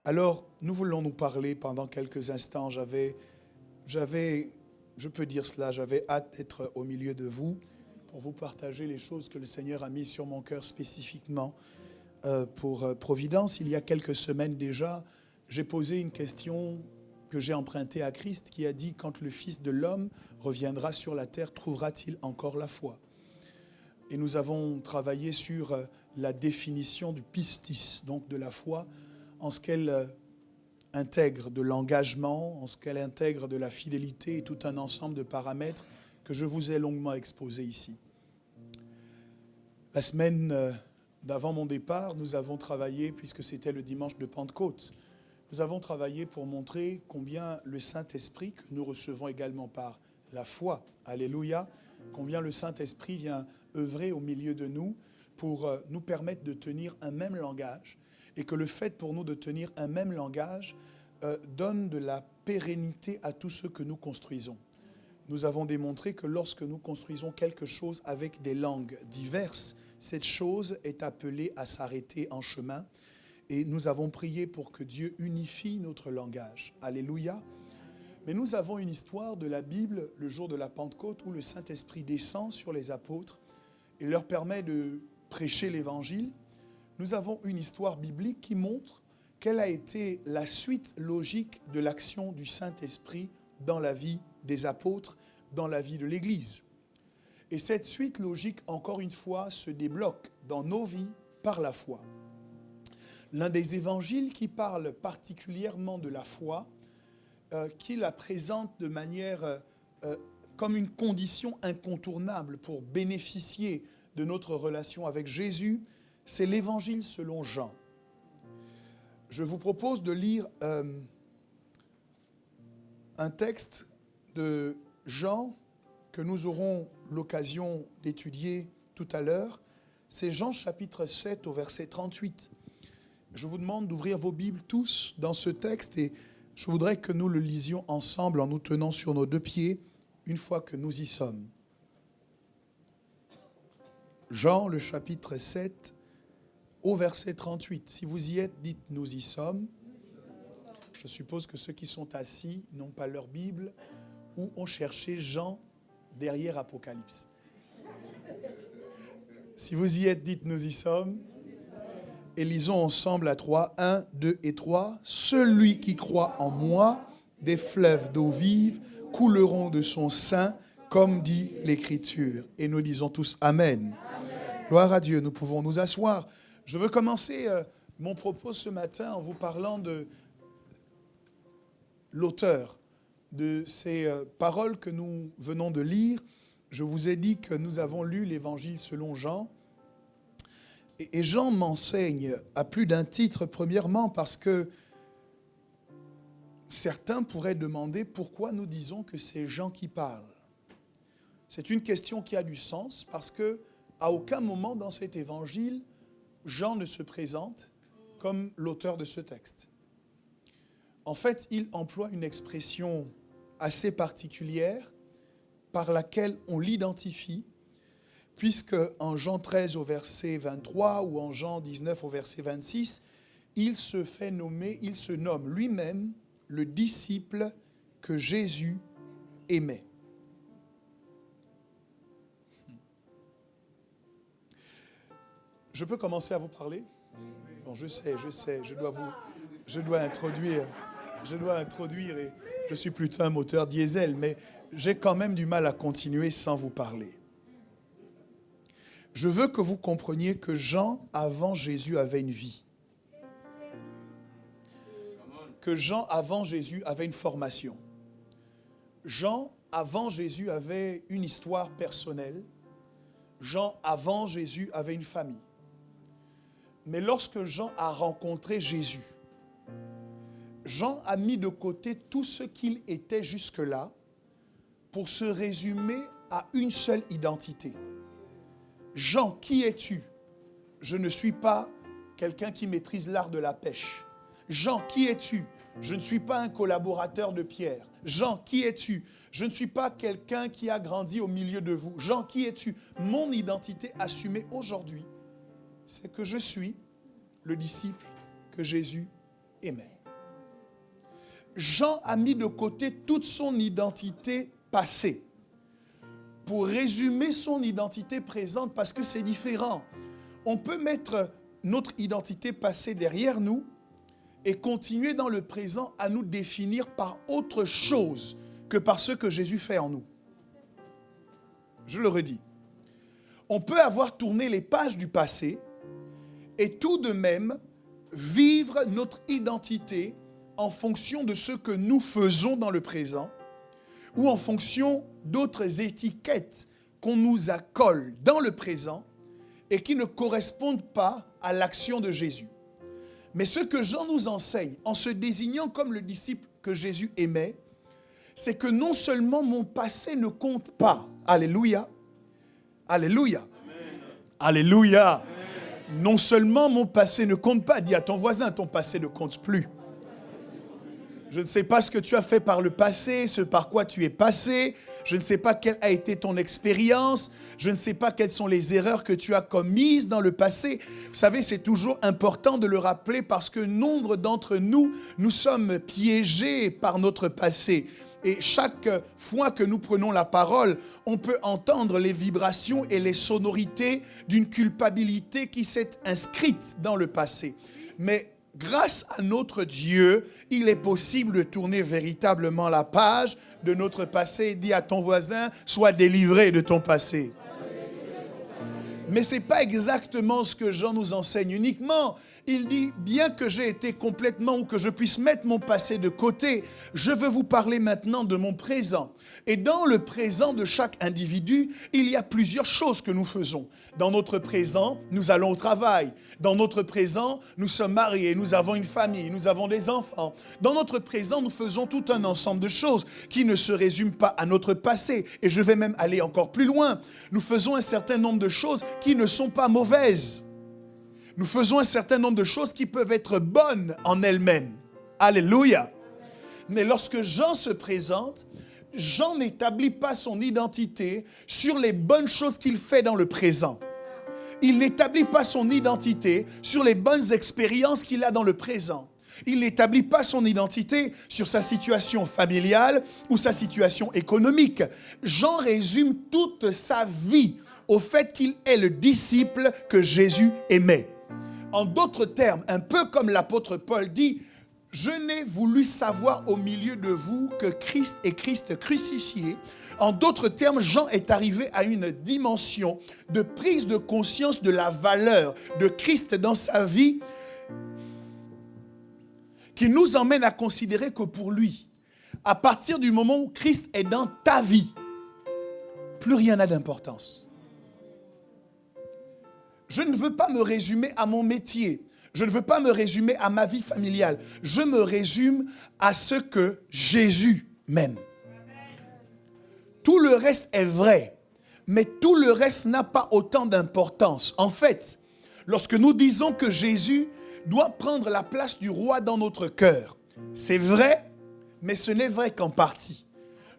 Alors, nous voulons nous parler pendant quelques instants. J'avais, je peux dire cela, j'avais hâte d'être au milieu de vous pour vous partager les choses que le Seigneur a mises sur mon cœur spécifiquement pour Providence. Il y a quelques semaines déjà, j'ai posé une question que j'ai empruntée à Christ qui a dit « Quand le Fils de l'homme reviendra sur la terre, trouvera-t-il encore la foi ?» Et nous avons travaillé sur la définition du pistis, donc de la foi, en ce qu'elle intègre de l'engagement, en ce qu'elle intègre de la fidélité et tout un ensemble de paramètres que je vous ai longuement exposés ici. La semaine d'avant mon départ, nous avons travaillé, puisque c'était le dimanche de Pentecôte, nous avons travaillé pour montrer combien le Saint-Esprit, que nous recevons également par la foi, alléluia, combien le Saint-Esprit vient œuvrer au milieu de nous pour nous permettre de tenir un même langage, et que le fait pour nous de tenir un même langage donne de la pérennité à tout ce que nous construisons. Nous avons démontré que lorsque nous construisons quelque chose avec des langues diverses, cette chose est appelée à s'arrêter en chemin. Et nous avons prié pour que Dieu unifie notre langage. Alléluia. Mais nous avons une histoire de la Bible, le jour de la Pentecôte, où le Saint-Esprit descend sur les apôtres et leur permet de prêcher l'Évangile. Nous avons une histoire biblique qui montre quelle a été la suite logique de l'action du Saint-Esprit dans la vie des apôtres, dans la vie de l'Église. Et cette suite logique, encore une fois, se débloque dans nos vies par la foi. L'un des évangiles qui parle particulièrement de la foi, qui la présente de manière comme une condition incontournable pour bénéficier de notre relation avec Jésus, c'est l'évangile selon Jean. Je vous propose de lire un texte de Jean que nous aurons l'occasion d'étudier tout à l'heure. C'est Jean chapitre 7 au verset 38. Je vous demande d'ouvrir vos Bibles tous dans ce texte et je voudrais que nous le lisions ensemble en nous tenant sur nos deux pieds une fois que nous y sommes. Jean, le chapitre 7, au verset 38. Si vous y êtes, dites « nous y sommes ». Je suppose que ceux qui sont assis n'ont pas leur Bible ou ont cherché Jean derrière Apocalypse. Si vous y êtes, dites « nous y sommes ». Et lisons ensemble à 3, 1, 2 et 3. « Celui qui croit en moi, des fleuves d'eau vive couleront de son sein, comme dit l'Écriture. » Et nous disons tous Amen. Amen. Gloire à Dieu, nous pouvons nous asseoir. Je veux commencer mon propos ce matin en vous parlant de l'auteur de ces paroles que nous venons de lire. Je vous ai dit que nous avons lu l'Évangile selon Jean. Et Jean m'enseigne à plus d'un titre, premièrement parce que certains pourraient demander pourquoi nous disons que c'est Jean qui parle. C'est une question qui a du sens parce que à aucun moment dans cet évangile, Jean ne se présente comme l'auteur de ce texte. En fait, il emploie une expression assez particulière par laquelle on l'identifie, puisque en Jean 13 au verset 23 ou en Jean 19 au verset 26, il se nomme lui-même le disciple que Jésus aimait. Je peux commencer à vous parler? Bon, je sais, je dois introduire et je suis plutôt un moteur diesel, mais j'ai quand même du mal à continuer sans vous parler. Je veux que vous compreniez que Jean, avant Jésus, avait une vie. Que Jean, avant Jésus, avait une formation. Jean, avant Jésus, avait une histoire personnelle. Jean, avant Jésus, avait une famille. Mais lorsque Jean a rencontré Jésus, Jean a mis de côté tout ce qu'il était jusque-là pour se résumer à une seule identité. Jean, qui es-tu? Je ne suis pas quelqu'un qui maîtrise l'art de la pêche. Jean, qui es-tu? Je ne suis pas un collaborateur de Pierre. Jean, qui es-tu? Je ne suis pas quelqu'un qui a grandi au milieu de vous. Jean, qui es-tu? Mon identité assumée aujourd'hui, c'est que je suis le disciple que Jésus aimait. Jean a mis de côté toute son identité passée pour résumer son identité présente parce que c'est différent. On peut mettre notre identité passée derrière nous et continuer dans le présent à nous définir par autre chose que par ce que Jésus fait en nous. Je le redis. On peut avoir tourné les pages du passé et tout de même vivre notre identité en fonction de ce que nous faisons dans le présent ou en fonction d'autres étiquettes qu'on nous accole dans le présent et qui ne correspondent pas à l'action de Jésus. Mais ce que Jean nous enseigne, en se désignant comme le disciple que Jésus aimait, c'est que non seulement mon passé ne compte pas. Alléluia. Alléluia. Amen. Alléluia. Amen. Non seulement mon passé ne compte pas. Dis à ton voisin, ton passé ne compte plus. Je ne sais pas ce que tu as fait par le passé, ce par quoi tu es passé. Je ne sais pas quelle a été ton expérience. Je ne sais pas quelles sont les erreurs que tu as commises dans le passé. Vous savez, c'est toujours important de le rappeler parce que nombre d'entre nous, nous sommes piégés par notre passé. Et chaque fois que nous prenons la parole, on peut entendre les vibrations et les sonorités d'une culpabilité qui s'est inscrite dans le passé. Mais grâce à notre Dieu, il est possible de tourner véritablement la page de notre passé. Dis à ton voisin, sois délivré de ton passé. Mais ce n'est pas exactement ce que Jean nous enseigne uniquement. Il dit, bien que j'ai été complètement ou que je puisse mettre mon passé de côté, je veux vous parler maintenant de mon présent. Et dans le présent de chaque individu, il y a plusieurs choses que nous faisons. Dans notre présent, nous allons au travail. Dans notre présent, nous sommes mariés, nous avons une famille, nous avons des enfants. Dans notre présent, nous faisons tout un ensemble de choses qui ne se résument pas à notre passé. Et je vais même aller encore plus loin. Nous faisons un certain nombre de choses qui ne sont pas mauvaises. Nous faisons un certain nombre de choses qui peuvent être bonnes en elles-mêmes. Alléluia. Mais lorsque Jean se présente, Jean n'établit pas son identité sur les bonnes choses qu'il fait dans le présent. Il n'établit pas son identité sur les bonnes expériences qu'il a dans le présent. Il n'établit pas son identité sur sa situation familiale ou sa situation économique. Jean résume toute sa vie au fait qu'il est le disciple que Jésus aimait. En d'autres termes, un peu comme l'apôtre Paul dit, « Je n'ai voulu savoir au milieu de vous que Christ est Christ crucifié. » En d'autres termes, Jean est arrivé à une dimension de prise de conscience de la valeur de Christ dans sa vie qui nous emmène à considérer que pour lui, à partir du moment où Christ est dans ta vie, plus rien n'a d'importance. Je ne veux pas me résumer à mon métier. Je ne veux pas me résumer à ma vie familiale. Je me résume à ce que Jésus m'aime. Tout le reste est vrai, mais tout le reste n'a pas autant d'importance. En fait, lorsque nous disons que Jésus doit prendre la place du roi dans notre cœur, c'est vrai, mais ce n'est vrai qu'en partie.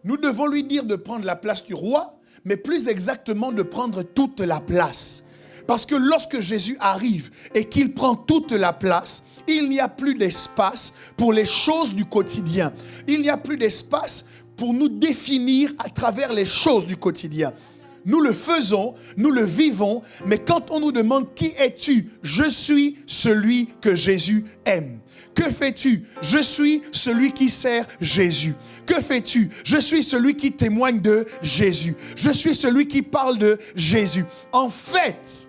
Nous devons lui dire de prendre la place du roi, mais plus exactement de prendre toute la place. Parce que lorsque Jésus arrive et qu'il prend toute la place, il n'y a plus d'espace pour les choses du quotidien. Il n'y a plus d'espace pour nous définir à travers les choses du quotidien. Nous le faisons, nous le vivons, mais quand on nous demande « Qui es-tu » ? Je suis celui que Jésus aime. Que fais-tu ? Je suis celui qui sert Jésus. Que fais-tu? Je suis celui qui témoigne de Jésus. Je suis celui qui parle de Jésus. En fait,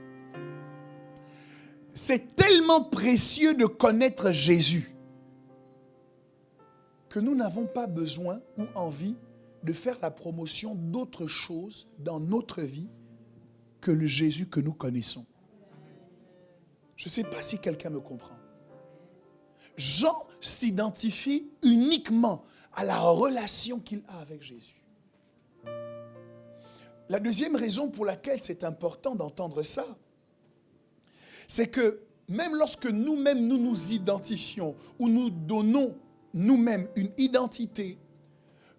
c'est tellement précieux de connaître Jésus que nous n'avons pas besoin ou envie de faire la promotion d'autre chose dans notre vie que le Jésus que nous connaissons. Je ne sais pas si quelqu'un me comprend. Jean s'identifie uniquement à la relation qu'il a avec Jésus. La deuxième raison pour laquelle c'est important d'entendre ça, c'est que même lorsque nous-mêmes nous nous identifions ou nous donnons nous-mêmes une identité,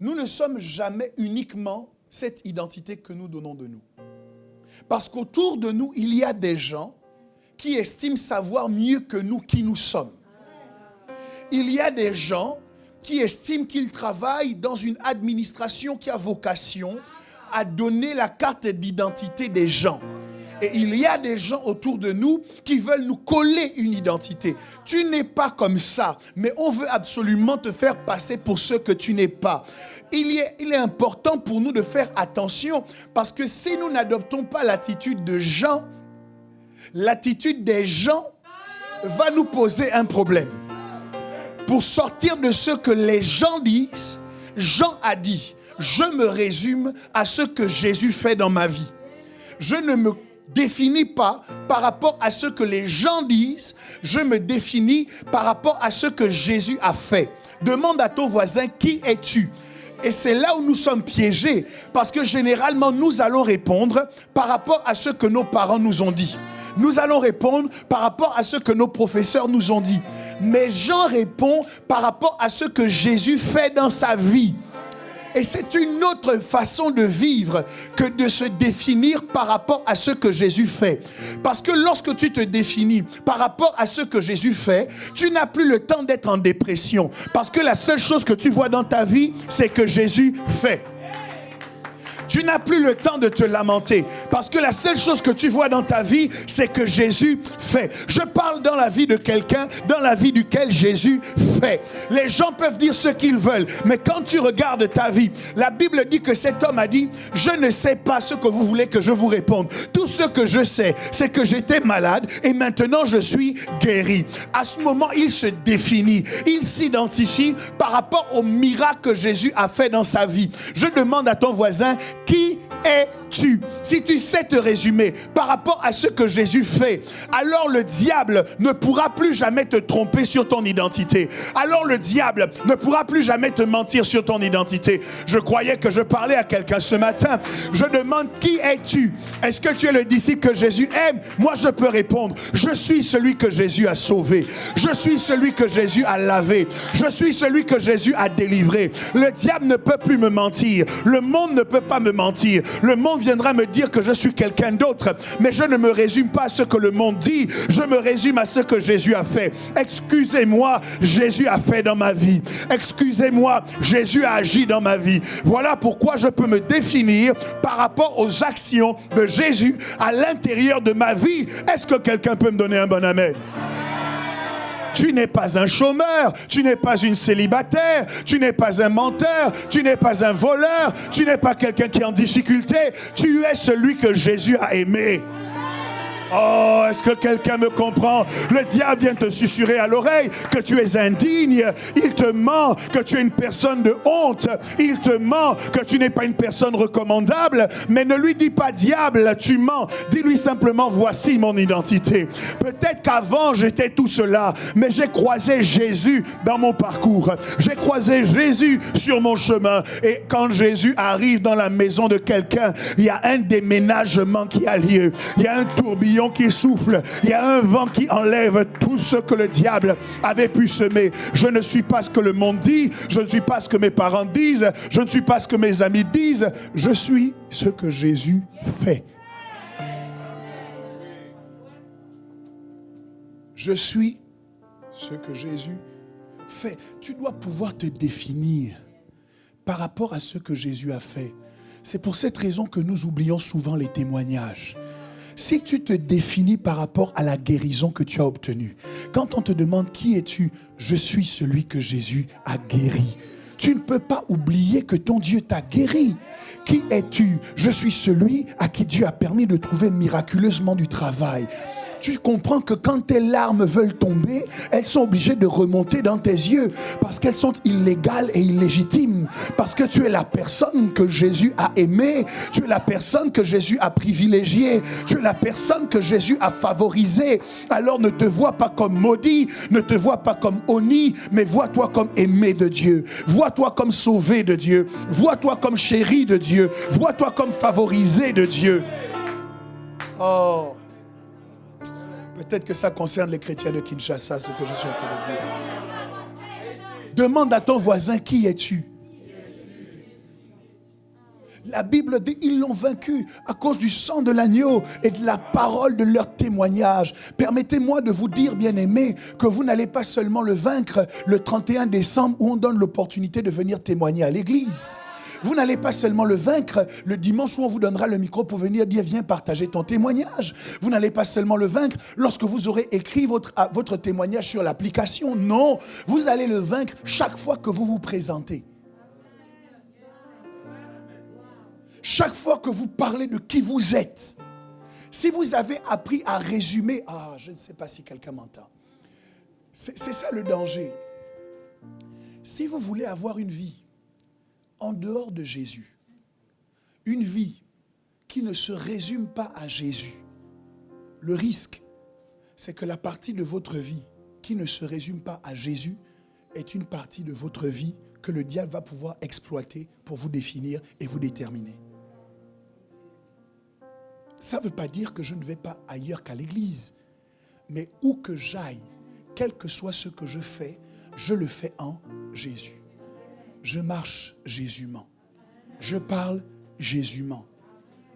nous ne sommes jamais uniquement cette identité que nous donnons de nous. Parce qu'autour de nous, il y a des gens qui estiment savoir mieux que nous qui nous sommes. Il y a des gens qui estiment qu'ils travaillent dans une administration qui a vocation à donner la carte d'identité des gens. Et il y a des gens autour de nous qui veulent nous coller une identité. Tu n'es pas comme ça, mais on veut absolument te faire passer pour ce que tu n'es pas. Il est important pour nous de faire attention, parce que si nous n'adoptons pas l'attitude de Jean, l'attitude des gens va nous poser un problème. Pour sortir de ce que les gens disent, Jean a dit, je me résume à ce que Jésus fait dans ma vie. Je ne me définis pas par rapport à ce que les gens disent, je me définis par rapport à ce que Jésus a fait. Demande à ton voisin, qui es-tu? Et c'est là où nous sommes piégés, parce que généralement nous allons répondre par rapport à ce que nos parents nous ont dit. Nous allons répondre par rapport à ce que nos professeurs nous ont dit. Mais Jean répond par rapport à ce que Jésus fait dans sa vie. Et c'est une autre façon de vivre que de se définir par rapport à ce que Jésus fait. Parce que lorsque tu te définis par rapport à ce que Jésus fait, tu n'as plus le temps d'être en dépression. Parce que la seule chose que tu vois dans ta vie, c'est que Jésus fait. Tu n'as plus le temps de te lamenter, parce que la seule chose que tu vois dans ta vie, c'est que Jésus fait. Je parle dans la vie de quelqu'un, dans la vie duquel Jésus fait. Les gens peuvent dire ce qu'ils veulent, mais quand tu regardes ta vie, la Bible dit que cet homme a dit, je ne sais pas ce que vous voulez que je vous réponde. Tout ce que je sais, c'est que j'étais malade et maintenant je suis guéri. À ce moment, il se définit, il s'identifie par rapport au miracle que Jésus a fait dans sa vie. Je demande à ton voisin, qui es-tu? Si tu sais te résumer par rapport à ce que Jésus fait, alors le diable ne pourra plus jamais te tromper sur ton identité. Alors le diable ne pourra plus jamais te mentir sur ton identité. Je croyais que je parlais à quelqu'un ce matin. Je demande, qui es-tu? Est-ce que tu es le disciple que Jésus aime? Moi je peux répondre, je suis celui que Jésus a sauvé. Je suis celui que Jésus a lavé. Je suis celui que Jésus a délivré. Le diable ne peut plus me mentir. Le monde ne peut pas me mentir. Le monde viendra me dire que je suis quelqu'un d'autre, mais je ne me résume pas à ce que le monde dit, je me résume à ce que Jésus a fait. Excusez-moi, Jésus a fait dans ma vie. Excusez-moi, Jésus a agi dans ma vie. Voilà pourquoi je peux me définir par rapport aux actions de Jésus à l'intérieur de ma vie. Est-ce que quelqu'un peut me donner un bon amen? Tu n'es pas un chômeur, tu n'es pas une célibataire, tu n'es pas un menteur, tu n'es pas un voleur, tu n'es pas quelqu'un qui est en difficulté, tu es celui que Jésus a aimé. Oh, est-ce que quelqu'un me comprend? Le diable vient te susurrer à l'oreille que tu es indigne. Il te ment que tu es une personne de honte. Il te ment que tu n'es pas une personne recommandable. Mais ne lui dis pas, diable, tu mens. Dis-lui simplement, voici mon identité. Peut-être qu'avant, j'étais tout cela, mais j'ai croisé Jésus dans mon parcours. J'ai croisé Jésus sur mon chemin. Et quand Jésus arrive dans la maison de quelqu'un, il y a un déménagement qui a lieu. Il y a un tourbillon qui souffle, il y a un vent qui enlève tout ce que le diable avait pu semer. Je ne suis pas ce que le monde dit, je ne suis pas ce que mes parents disent, je ne suis pas ce que mes amis disent, je suis ce que Jésus fait. Je suis ce que Jésus fait. Tu dois pouvoir te définir par rapport à ce que Jésus a fait. C'est pour cette raison que nous oublions souvent les témoignages. Si tu te définis par rapport à la guérison que tu as obtenue, quand on te demande qui es-tu, je suis celui que Jésus a guéri. Tu ne peux pas oublier que ton Dieu t'a guéri. Qui es-tu? Je suis celui à qui Dieu a permis de trouver miraculeusement du travail. Tu comprends que quand tes larmes veulent tomber, elles sont obligées de remonter dans tes yeux parce qu'elles sont illégales et illégitimes. Parce que tu es la personne que Jésus a aimée, tu es la personne que Jésus a privilégiée, tu es la personne que Jésus a favorisée. Alors ne te vois pas comme maudit, ne te vois pas comme honni, mais vois-toi comme aimé de Dieu. Vois-toi comme sauvé de Dieu. Vois-toi comme chéri de Dieu. Vois-toi comme favorisé de Dieu. Oh! Peut-être que ça concerne les chrétiens de Kinshasa, ce que je suis en train de dire. Demande à ton voisin, qui es-tu? La Bible dit, ils l'ont vaincu à cause du sang de l'agneau et de la parole de leur témoignage. Permettez-moi de vous dire, bien-aimés, que vous n'allez pas seulement le vaincre le 31 décembre où on donne l'opportunité de venir témoigner à l'église. Vous n'allez pas seulement le vaincre le dimanche où on vous donnera le micro pour venir dire, viens partager ton témoignage. Vous n'allez pas seulement le vaincre lorsque vous aurez écrit votre témoignage sur l'application. Non, vous allez le vaincre chaque fois que vous vous présentez. Chaque fois que vous parlez de qui vous êtes. Si vous avez appris à résumer, je ne sais pas si quelqu'un m'entend. C'est ça le danger. Si vous voulez avoir une vie en dehors de Jésus, une vie qui ne se résume pas à Jésus, le risque, c'est que la partie de votre vie qui ne se résume pas à Jésus est une partie de votre vie que le diable va pouvoir exploiter pour vous définir et vous déterminer. Ça ne veut pas dire que je ne vais pas ailleurs qu'à l'église, mais où que j'aille, quel que soit ce que je fais, je le fais en Jésus. Je marche Jésus-ment. Je parle Jésus-ment.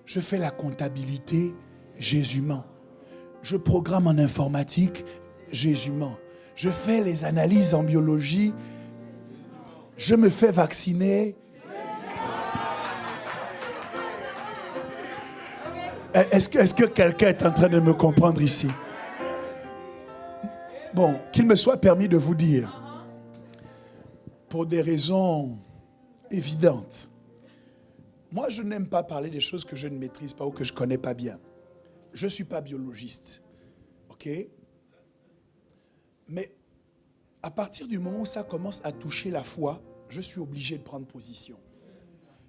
Je fais la comptabilité Jésus-ment. Je programme en informatique Jésus-ment. Je fais les analyses en biologie. Je me fais vacciner. Est-ce que quelqu'un est en train de me comprendre ici? Bon, qu'il me soit permis de vous dire, pour des raisons évidentes, moi je n'aime pas parler des choses que je ne maîtrise pas ou que je ne connais pas bien. Je ne suis pas biologiste, ok? Mais à partir du moment où ça commence à toucher la foi, je suis obligé de prendre position.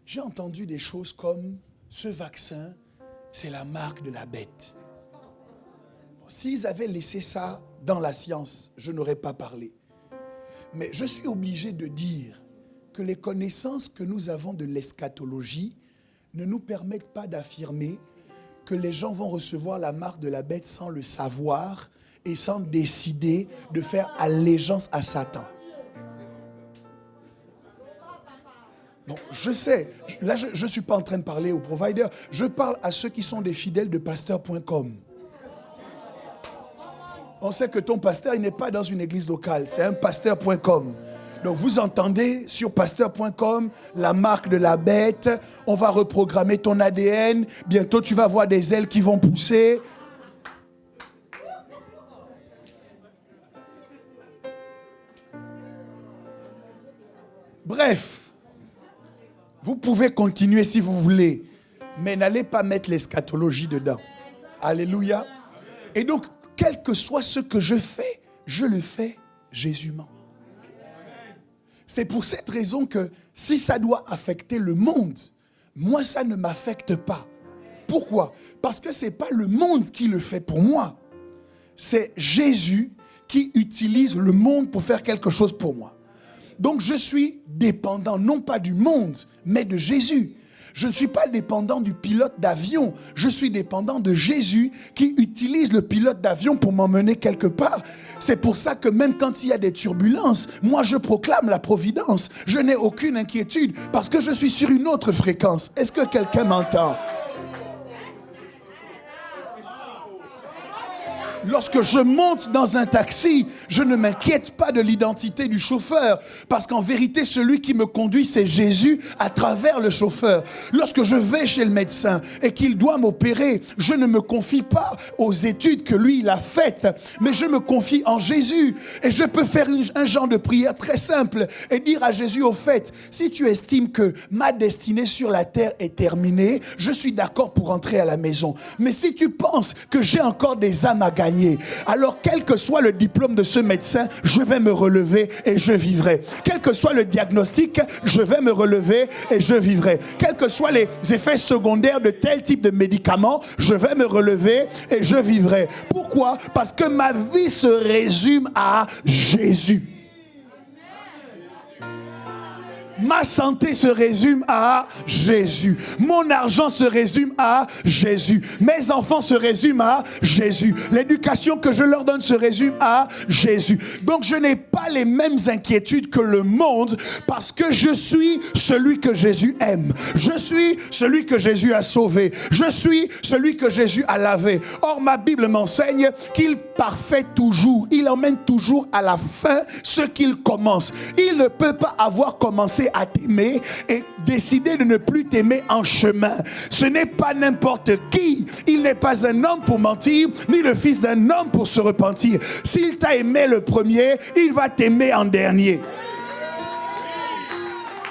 J'ai entendu des choses comme ce vaccin, c'est la marque de la bête. S'ils avaient laissé ça dans la science, je n'aurais pas parlé. Mais je suis obligé de dire que les connaissances que nous avons de l'eschatologie ne nous permettent pas d'affirmer que les gens vont recevoir la marque de la bête sans le savoir et sans décider de faire allégeance à Satan. Bon, je sais, là je ne suis pas en train de parler aux providers, je parle à ceux qui sont des fidèles de pasteur.com. On sait que ton pasteur, il n'est pas dans une église locale, c'est un pasteur.com. Donc vous entendez sur pasteur.com la marque de la bête, on va reprogrammer ton ADN, bientôt tu vas voir des ailes qui vont pousser. Bref. Vous pouvez continuer si vous voulez, mais n'allez pas mettre l'eschatologie dedans. Alléluia. Et donc, quel que soit ce que je fais, je le fais Jésus-ment. C'est pour cette raison que si ça doit affecter le monde, moi, ça ne m'affecte pas. Pourquoi? Parce que ce n'est pas le monde qui le fait pour moi. C'est Jésus qui utilise le monde pour faire quelque chose pour moi. Donc je suis dépendant, non pas du monde, mais de Jésus. Je ne suis pas dépendant du pilote d'avion. Je suis dépendant de Jésus qui utilise le pilote d'avion pour m'emmener quelque part. C'est pour ça que même quand il y a des turbulences, moi je proclame la providence. Je n'ai aucune inquiétude parce que je suis sur une autre fréquence. Est-ce que quelqu'un m'entend? Lorsque je monte dans un taxi, je ne m'inquiète pas de l'identité du chauffeur, parce qu'en vérité, celui qui me conduit, c'est Jésus à travers le chauffeur. Lorsque je vais chez le médecin et qu'il doit m'opérer, je ne me confie pas aux études que lui, il a faites, mais je me confie en Jésus. Et je peux faire un genre de prière très simple et dire à Jésus, au fait, si tu estimes que ma destinée sur la terre est terminée, je suis d'accord pour rentrer à la maison. Mais si tu penses que j'ai encore des âmes à gagner, alors quel que soit le diplôme de ce médecin, je vais me relever et je vivrai. Quel que soit le diagnostic, je vais me relever et je vivrai. Quels que soient les effets secondaires de tel type de médicament, je vais me relever et je vivrai. Pourquoi? Parce que ma vie se résume à Jésus. Ma santé se résume à Jésus. Mon argent se résume à Jésus. Mes enfants se résument à Jésus. L'éducation que je leur donne se résume à Jésus. Donc je n'ai pas les mêmes inquiétudes que le monde parce que je suis celui que Jésus aime. Je suis celui que Jésus a sauvé. Je suis celui que Jésus a lavé. Or ma Bible m'enseigne qu'il parfait toujours. Il emmène toujours à la fin ce qu'il commence. Il ne peut pas avoir commencé à t'aimer et décider de ne plus t'aimer en chemin. Ce n'est pas n'importe qui. Il n'est pas un homme pour mentir, ni le fils d'un homme pour se repentir. S'il t'a aimé le premier, il va t'aimer en dernier.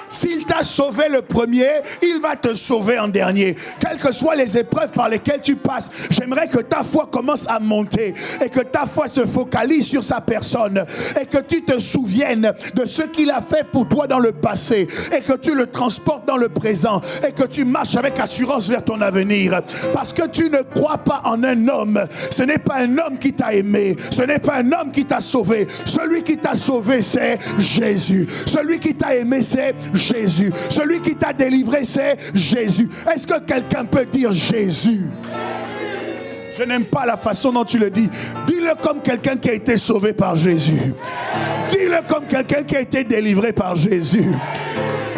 S'il t'a sauvé le premier, il va te sauver en dernier. Quelles que soient les épreuves par lesquelles tu passes, j'aimerais que ta foi commence à monter et que ta foi se focalise sur sa personne et que tu te souviennes de ce qu'il a fait pour toi dans le passé et que tu le transportes dans le présent et que tu marches avec assurance vers ton avenir. Parce que tu ne crois pas en un homme. Ce n'est pas un homme qui t'a aimé. Ce n'est pas un homme qui t'a sauvé. Celui qui t'a sauvé, c'est Jésus. Celui qui t'a aimé, c'est Jésus. Celui qui t'a délivré, c'est Jésus. Est-ce que quelqu'un peut dire Jésus? Je n'aime pas la façon dont tu le dis. Dis-le comme quelqu'un qui a été sauvé par Jésus. Dis-le comme quelqu'un qui a été délivré par Jésus.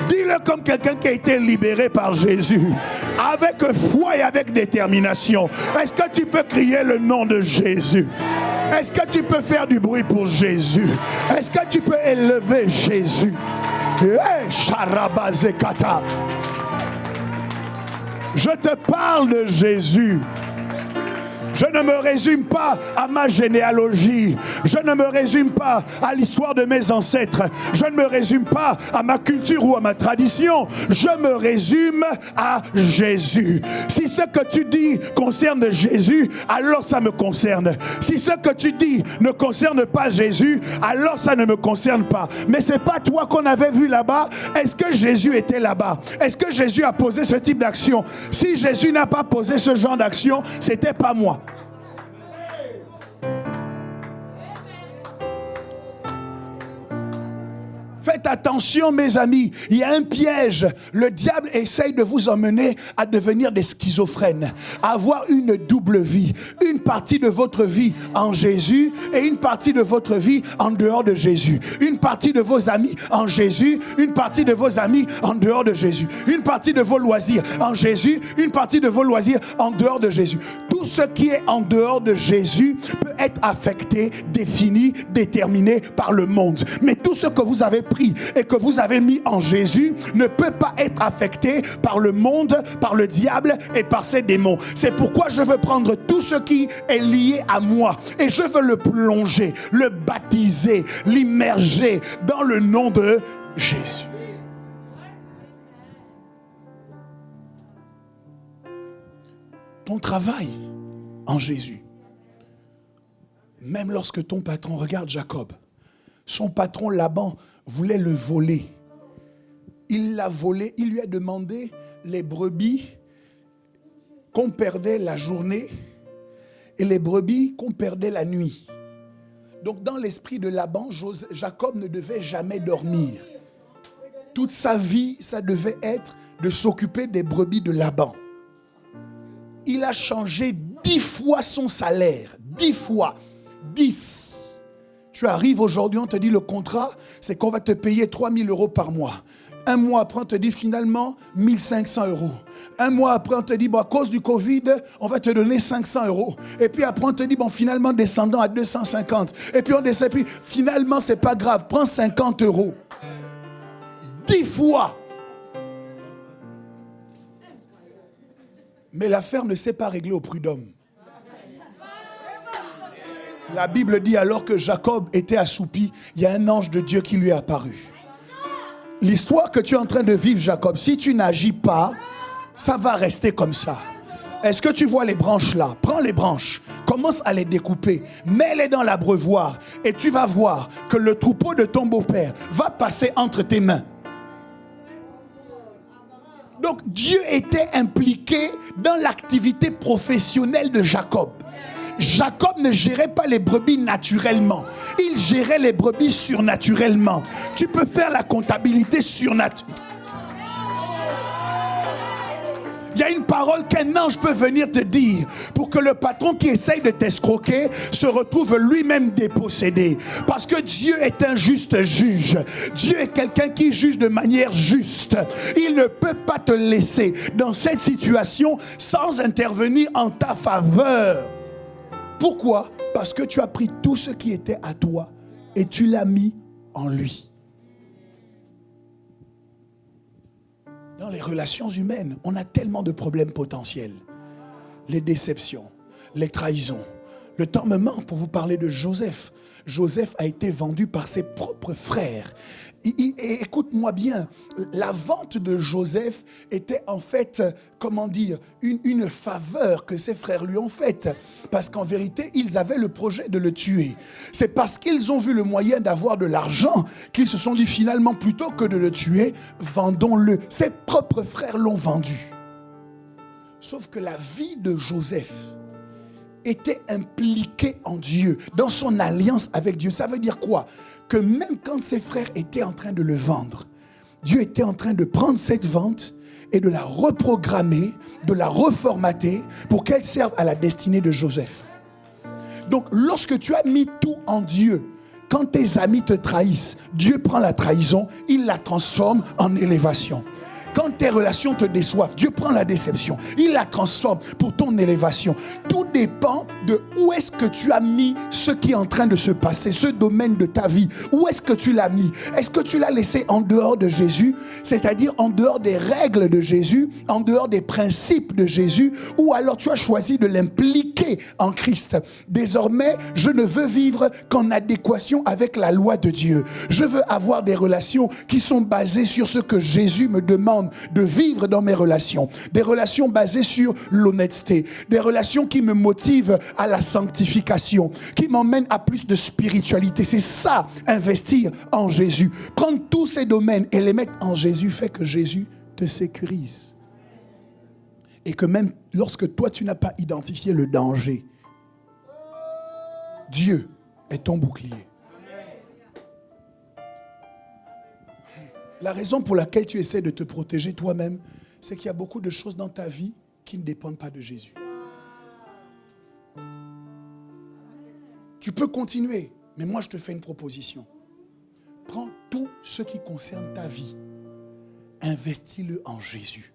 Dis-le comme quelqu'un qui a été libéré par Jésus. Avec foi et avec détermination. Est-ce que tu peux crier le nom de Jésus? Est-ce que tu peux faire du bruit pour Jésus? Est-ce que tu peux élever Jésus? Je te parle de Jésus. Je ne me résume pas à ma généalogie. Je ne me résume pas à l'histoire de mes ancêtres. Je ne me résume pas à ma culture ou à ma tradition. Je me résume à Jésus. Si ce que tu dis concerne Jésus, alors ça me concerne. Si ce que tu dis ne concerne pas Jésus, alors ça ne me concerne pas. Mais c'est pas toi qu'on avait vu là-bas. Est-ce que Jésus était là-bas? Est-ce que Jésus a posé ce type d'action? Si Jésus n'a pas posé ce genre d'action, c'était pas moi. Faites attention, mes amis, il y a un piège. Le diable essaye de vous emmener à devenir des schizophrènes, à avoir une double vie. Une partie de votre vie en Jésus et une partie de votre vie en dehors de Jésus. Une partie de vos amis en Jésus, une partie de vos amis en dehors de Jésus. Une partie de vos loisirs en Jésus, une partie de vos loisirs en dehors de Jésus. Tout ce qui est en dehors de Jésus peut être affecté, défini, déterminé par le monde. Mais tout ce que vous avez pris et que vous avez mis en Jésus ne peut pas être affecté par le monde, par le diable et par ses démons. C'est pourquoi je veux prendre tout ce qui est lié à moi et je veux le plonger, le baptiser, l'immerger dans le nom de Jésus. Ton travail en Jésus. Même lorsque ton patron, regarde Jacob, son patron Laban voulait le voler. Il l'a volé, il lui a demandé les brebis qu'on perdait la journée et les brebis qu'on perdait la nuit. Donc dans l'esprit de Laban, Jacob ne devait jamais dormir. Toute sa vie, ça devait être de s'occuper des brebis de Laban. Il a changé 10 fois son salaire. 10 fois. 10. Tu arrives aujourd'hui, on te dit le contrat, c'est qu'on va te payer 3 000 € par mois. Un mois après, on te dit finalement 1 500 €. Un mois après, on te dit, bon, à cause du Covid, on va te donner 500 €. Et puis après, on te dit, bon, finalement, descendons à 250. Et puis on descend, puis finalement, c'est pas grave, prends 50 €. 10 fois. Mais l'affaire ne s'est pas réglée au prud'homme. La Bible dit alors que Jacob était assoupi, il y a un ange de Dieu qui lui est apparu. L'histoire que tu es en train de vivre, Jacob, si tu n'agis pas, ça va rester comme ça. Est-ce que tu vois les branches là? Prends les branches, commence à les découper, mets-les dans l'abreuvoir et tu vas voir que le troupeau de ton beau-père va passer entre tes mains. Donc Dieu était impliqué dans l'activité professionnelle de Jacob. Jacob ne gérait pas les brebis naturellement. Il gérait les brebis surnaturellement. Tu peux faire la comptabilité surnaturelle. Il y a une parole qu'un ange peut venir te dire pour que le patron qui essaye de t'escroquer se retrouve lui-même dépossédé. Parce que Dieu est un juste juge. Dieu est quelqu'un qui juge de manière juste. Il ne peut pas te laisser dans cette situation sans intervenir en ta faveur. Pourquoi? Parce que tu as pris tout ce qui était à toi et tu l'as mis en lui. Dans les relations humaines, on a tellement de problèmes potentiels. Les déceptions, les trahisons. Le temps me manque pour vous parler de Joseph. Joseph a été vendu par ses propres frères. Et écoute-moi bien, la vente de Joseph était en fait, une faveur que ses frères lui ont faite. Parce qu'en vérité, ils avaient le projet de le tuer. C'est parce qu'ils ont vu le moyen d'avoir de l'argent qu'ils se sont dit finalement, plutôt que de le tuer, vendons-le. Ses propres frères l'ont vendu. Sauf que la vie de Joseph était impliquée en Dieu, dans son alliance avec Dieu. Ça veut dire quoi? Que même quand ses frères étaient en train de le vendre, Dieu était en train de prendre cette vente et de la reprogrammer, de la reformater pour qu'elle serve à la destinée de Joseph. Donc, lorsque tu as mis tout en Dieu, quand tes amis te trahissent, Dieu prend la trahison, il la transforme en élévation. Quand tes relations te déçoivent, Dieu prend la déception, il la transforme pour ton élévation. Tout dépend de où est-ce que tu as mis ce qui est en train de se passer, ce domaine de ta vie. Où est-ce que tu l'as mis? Est-ce que tu l'as laissé en dehors de Jésus, c'est-à-dire en dehors des règles de Jésus, en dehors des principes de Jésus, ou alors tu as choisi de l'impliquer en Christ? Désormais, je ne veux vivre qu'en adéquation avec la loi de Dieu. Je veux avoir des relations qui sont basées sur ce que Jésus me demande de vivre dans mes relations, des relations basées sur l'honnêteté, des relations qui me motivent à la sanctification, qui m'emmènent à plus de spiritualité. C'est ça, investir en Jésus. Prendre tous ces domaines et les mettre en Jésus fait que Jésus te sécurise. Et que même lorsque toi tu n'as pas identifié le danger, Dieu est ton bouclier. La raison pour laquelle tu essaies de te protéger toi-même, c'est qu'il y a beaucoup de choses dans ta vie qui ne dépendent pas de Jésus. Tu peux continuer, mais moi je te fais une proposition. Prends tout ce qui concerne ta vie, investis-le en Jésus.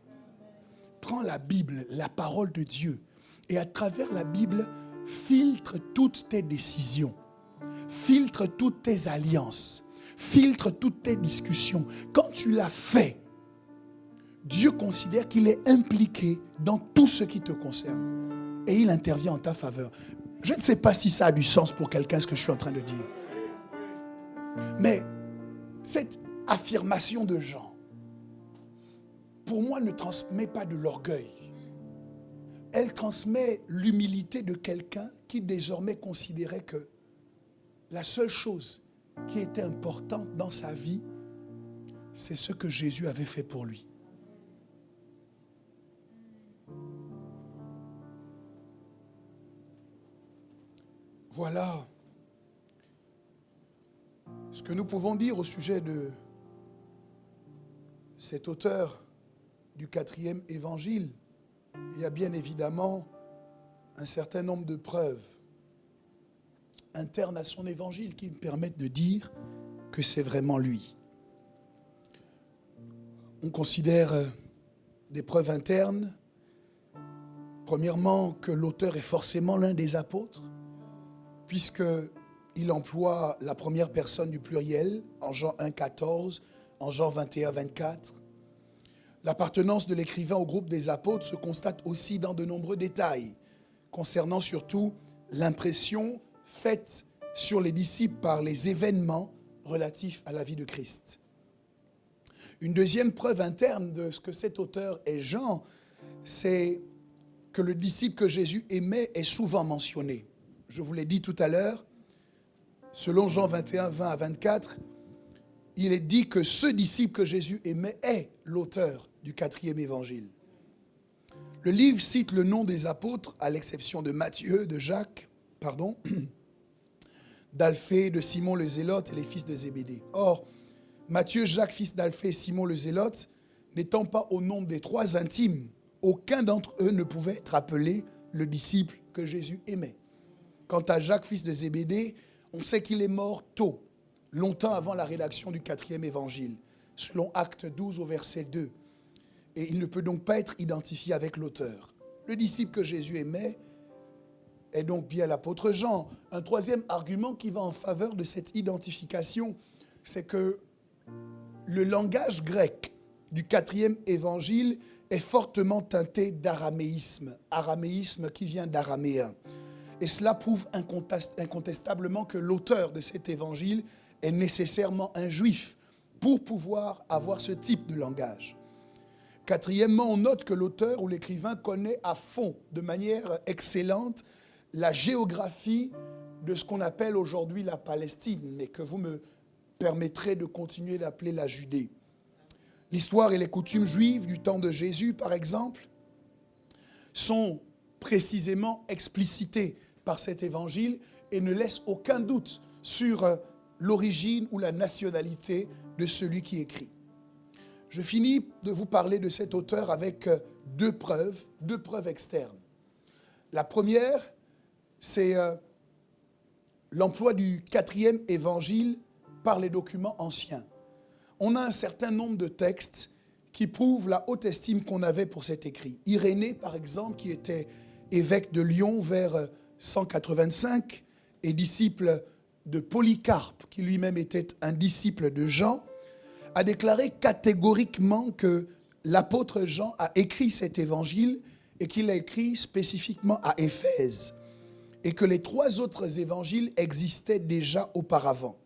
Prends la Bible, la parole de Dieu, et à travers la Bible, filtre toutes tes décisions, filtre toutes tes alliances. Filtre toutes tes discussions. Quand tu l'as fait, Dieu considère qu'il est impliqué dans tout ce qui te concerne. Et il intervient en ta faveur. Je ne sais pas si ça a du sens pour quelqu'un, ce que je suis en train de dire. Mais cette affirmation de Jean, pour moi, ne transmet pas de l'orgueil. Elle transmet l'humilité de quelqu'un qui désormais considérait que la seule chose qui était importante dans sa vie, c'est ce que Jésus avait fait pour lui. Voilà ce que nous pouvons dire au sujet de cet auteur du 4e évangile. Il y a bien évidemment un certain nombre de preuves interne à son évangile qui me permettent de dire que c'est vraiment lui. On considère des preuves internes. Premièrement, que l'auteur est forcément l'un des apôtres, puisqu'il emploie la première personne du pluriel en Jean 1,14, en Jean 21,24. L'appartenance de l'écrivain au groupe des apôtres se constate aussi dans de nombreux détails, concernant surtout l'impression faite sur les disciples par les événements relatifs à la vie de Christ. Une deuxième preuve interne de ce que cet auteur est Jean, c'est que le disciple que Jésus aimait est souvent mentionné. Je vous l'ai dit tout à l'heure, selon Jean 21, 20 à 24, il est dit que ce disciple que Jésus aimait est l'auteur du 4e évangile. Le livre cite le nom des apôtres, à l'exception de Matthieu, de Jacques, d'Alphée, de Simon le Zélote et les fils de Zébédée. Or, Matthieu, Jacques, fils d'Alphée et Simon le Zélote, n'étant pas au nombre des 3 intimes, aucun d'entre eux ne pouvait être appelé le disciple que Jésus aimait. Quant à Jacques, fils de Zébédée, on sait qu'il est mort tôt, longtemps avant la rédaction du 4e évangile, selon Acte 12 au verset 2. Et il ne peut donc pas être identifié avec l'auteur. Le disciple que Jésus aimait est donc bien l'apôtre Jean. Un troisième argument qui va en faveur de cette identification, c'est que le langage grec du 4e évangile est fortement teinté d'araméisme. Araméisme qui vient d'araméen. Et cela prouve incontestablement que l'auteur de cet évangile est nécessairement un juif pour pouvoir avoir ce type de langage. Quatrièmement, on note que l'auteur ou l'écrivain connaît à fond, de manière excellente, la géographie de ce qu'on appelle aujourd'hui la Palestine, mais que vous me permettrez de continuer d'appeler la Judée. L'histoire et les coutumes juives du temps de Jésus, par exemple, sont précisément explicitées par cet évangile et ne laissent aucun doute sur l'origine ou la nationalité de celui qui écrit. Je finis de vous parler de cet auteur avec deux preuves externes. La première, c'est l'emploi du 4e évangile par les documents anciens. On a un certain nombre de textes qui prouvent la haute estime qu'on avait pour cet écrit. Irénée, par exemple, qui était évêque de Lyon vers 185 et disciple de Polycarpe, qui lui-même était un disciple de Jean, a déclaré catégoriquement que l'apôtre Jean a écrit cet évangile et qu'il l'a écrit spécifiquement à Éphèse et que les 3 autres évangiles existaient déjà auparavant.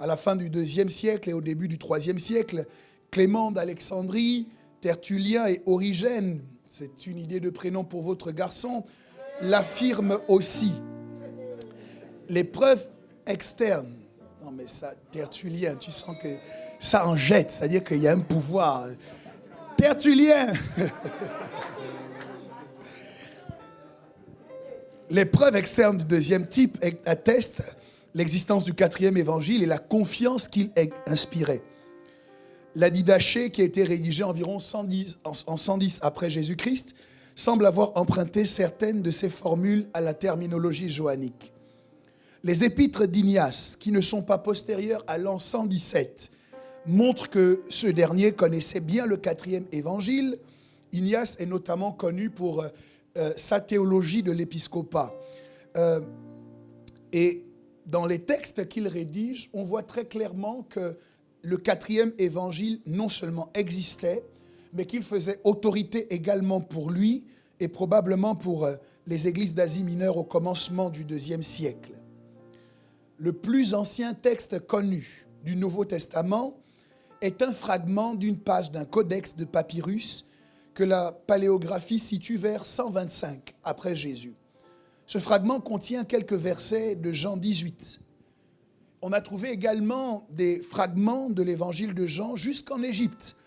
À la fin du IIe siècle et au début du IIIe siècle, Clément d'Alexandrie, Tertullien et Origène, c'est une idée de prénom pour votre garçon, l'affirment aussi. Les preuves externes, non mais ça, Tertullien, tu sens que ça en jette, c'est-à-dire qu'il y a un pouvoir. Tertullien. Les preuves externes du deuxième type attestent l'existence du 4e évangile et la confiance qu'il inspirait. La Didaché, qui a été rédigée environ en 110 après Jésus-Christ, semble avoir emprunté certaines de ces formules à la terminologie johannique. Les épîtres d'Ignace, qui ne sont pas postérieurs à l'an 117, montrent que ce dernier connaissait bien le 4e évangile. Ignace est notamment connu pour sa théologie de l'épiscopat. Et dans les textes qu'il rédige, on voit très clairement que le 4e évangile non seulement existait, mais qu'il faisait autorité également pour lui et probablement pour les églises d'Asie mineure au commencement du IIe siècle. Le plus ancien texte connu du Nouveau Testament est un fragment d'une page d'un codex de papyrus que la paléographie situe vers 125 après Jésus. Ce fragment contient quelques versets de Jean 18. On a trouvé également des fragments de l'évangile de Jean jusqu'en Égypte,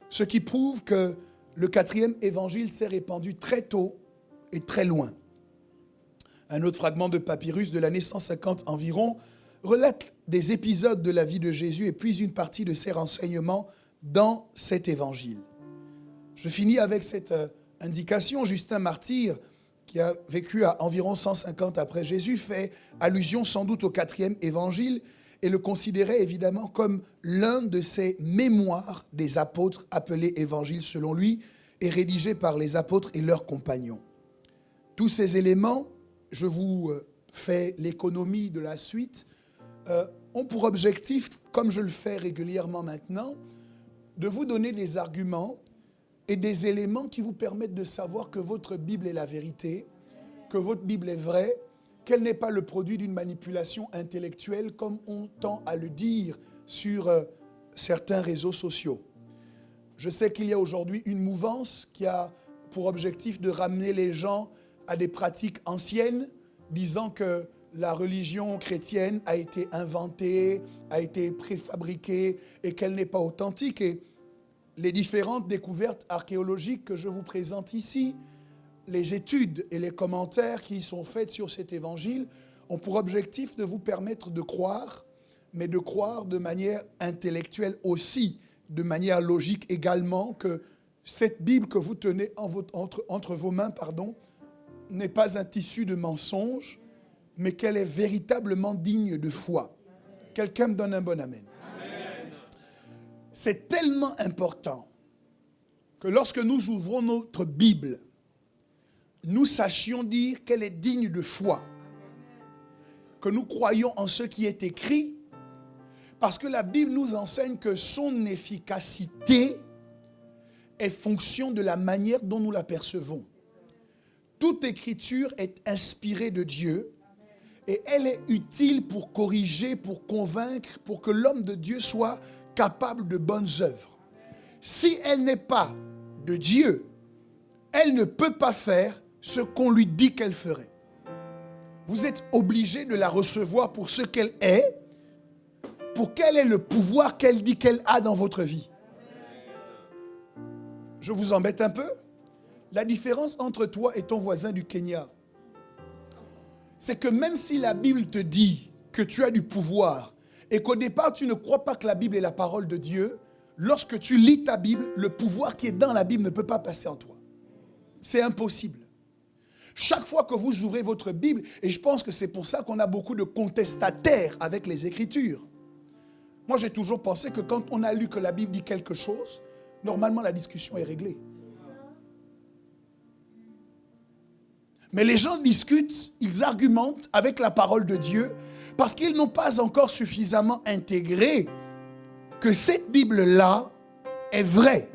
ce qui prouve que le 4e évangile s'est répandu très tôt et très loin. Un autre fragment de papyrus de l'année 150 environ relate des épisodes de la vie de Jésus et puise une partie de ses renseignements dans cet évangile. Je finis avec cette indication. Justin Martyr, qui a vécu à environ 150 après Jésus, fait allusion sans doute au 4e évangile et le considérait évidemment comme l'un de ces mémoires des apôtres appelés évangiles selon lui et rédigés par les apôtres et leurs compagnons. Tous ces éléments, je vous fais l'économie de la suite, ont pour objectif, comme je le fais régulièrement maintenant, de vous donner des arguments et des éléments qui vous permettent de savoir que votre Bible est la vérité, que votre Bible est vraie, qu'elle n'est pas le produit d'une manipulation intellectuelle comme on tend à le dire sur certains réseaux sociaux. Je sais qu'il y a aujourd'hui une mouvance qui a pour objectif de ramener les gens à des pratiques anciennes, disant que la religion chrétienne a été inventée, a été préfabriquée et qu'elle n'est pas authentique. Et les différentes découvertes archéologiques que je vous présente ici les études et les commentaires qui sont faits sur cet évangile ont pour objectif de vous permettre de croire, mais de croire de manière intellectuelle aussi, de manière logique également, que cette Bible que vous tenez entre vos mains, n'est pas un tissu de mensonges, mais qu'elle est véritablement digne de foi. Quelqu'un me donne un bon amen. Amen. C'est tellement important que lorsque nous ouvrons notre Bible, nous sachions dire qu'elle est digne de foi, que nous croyons en ce qui est écrit, parce que la Bible nous enseigne que son efficacité est fonction de la manière dont nous la percevons. Toute écriture est inspirée de Dieu et elle est utile pour corriger, pour convaincre, pour que l'homme de Dieu soit capable de bonnes œuvres. Si elle n'est pas de Dieu, elle ne peut pas faire ce qu'on lui dit qu'elle ferait. Vous êtes obligé de la recevoir pour ce qu'elle est, pour quel est le pouvoir qu'elle dit qu'elle a dans votre vie. Je vous embête un peu? La différence entre toi et ton voisin du Kenya, c'est que même si la Bible te dit que tu as du pouvoir et qu'au départ tu ne crois pas que la Bible est la parole de Dieu, lorsque tu lis ta Bible, le pouvoir qui est dans la Bible ne peut pas passer en toi. C'est impossible. Chaque fois que vous ouvrez votre Bible, et je pense que c'est pour ça qu'on a beaucoup de contestataires avec les Écritures. Moi, j'ai toujours pensé que quand on a lu que la Bible dit quelque chose, normalement la discussion est réglée. Mais les gens discutent, ils argumentent avec la parole de Dieu parce qu'ils n'ont pas encore suffisamment intégré que cette Bible-là est vraie.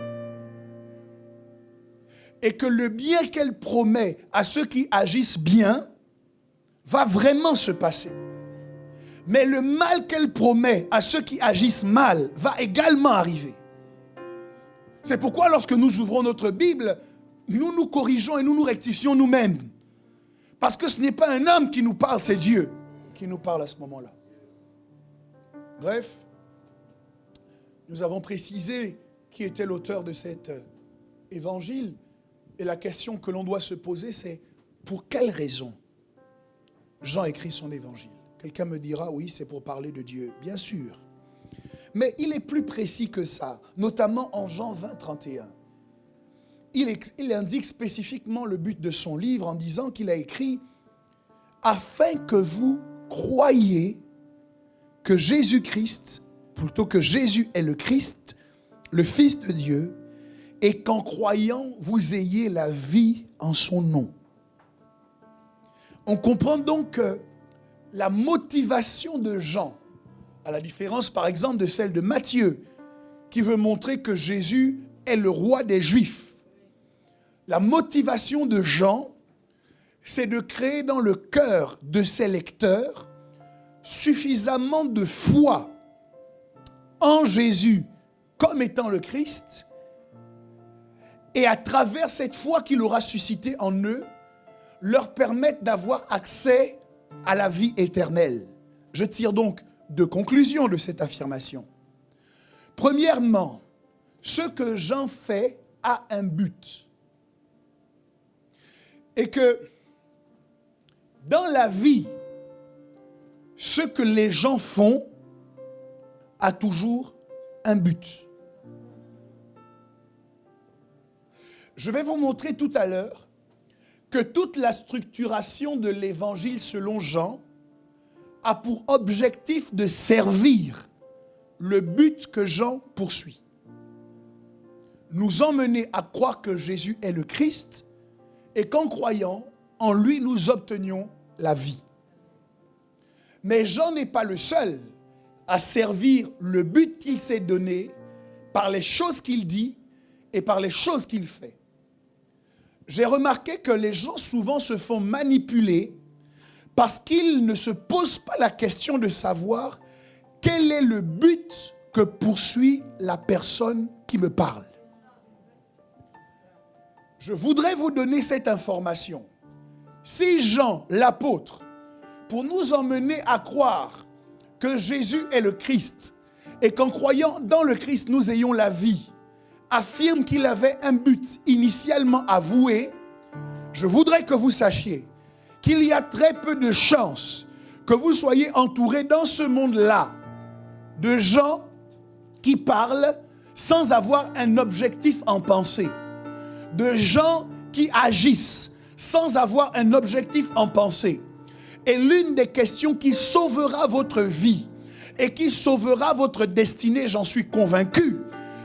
Et que le bien qu'elle promet à ceux qui agissent bien va vraiment se passer. Mais le mal qu'elle promet à ceux qui agissent mal va également arriver. C'est pourquoi lorsque nous ouvrons notre Bible, nous nous corrigeons et nous nous rectifions nous-mêmes. Parce que ce n'est pas un homme qui nous parle, c'est Dieu qui nous parle à ce moment-là. Bref, nous avons précisé qui était l'auteur de cet évangile. Et la question que l'on doit se poser, c'est pour quelle raison Jean écrit son évangile? Quelqu'un me dira, oui, c'est pour parler de Dieu. Bien sûr. Mais il est plus précis que ça, notamment en Jean 20, 31. Il indique spécifiquement le but de son livre en disant qu'il a écrit « Afin que vous croyiez que Jésus-Christ, plutôt que Jésus est le Christ, le Fils de Dieu, et qu'en croyant, vous ayez la vie en son nom. » On comprend donc que la motivation de Jean, à la différence par exemple de celle de Matthieu, qui veut montrer que Jésus est le roi des Juifs, la motivation de Jean, c'est de créer dans le cœur de ses lecteurs suffisamment de foi en Jésus comme étant le Christ, et à travers cette foi qu'il aura suscitée en eux, leur permettre d'avoir accès à la vie éternelle. Je tire donc deux conclusions de cette affirmation. Premièrement, ce que Jean fait a un but. Et que dans la vie, ce que les gens font a toujours un but. Je vais vous montrer tout à l'heure que toute la structuration de l'évangile selon Jean a pour objectif de servir le but que Jean poursuit. Nous emmener à croire que Jésus est le Christ et qu'en croyant, en lui, nous obtenions la vie. Mais Jean n'est pas le seul à servir le but qu'il s'est donné par les choses qu'il dit et par les choses qu'il fait. J'ai remarqué que les gens souvent se font manipuler parce qu'ils ne se posent pas la question de savoir quel est le but que poursuit la personne qui me parle. Je voudrais vous donner cette information. Si Jean, l'apôtre, pour nous emmener à croire que Jésus est le Christ et qu'en croyant dans le Christ, nous ayons la vie, affirme qu'il avait un but initialement avoué, Je voudrais que vous sachiez qu'il y a très peu de chances que vous soyez entouré dans ce monde-là de gens qui parlent sans avoir un objectif en pensée. De gens qui agissent sans avoir un objectif en pensée. Et l'une des questions qui sauvera votre vie et qui sauvera votre destinée, j'en suis convaincu,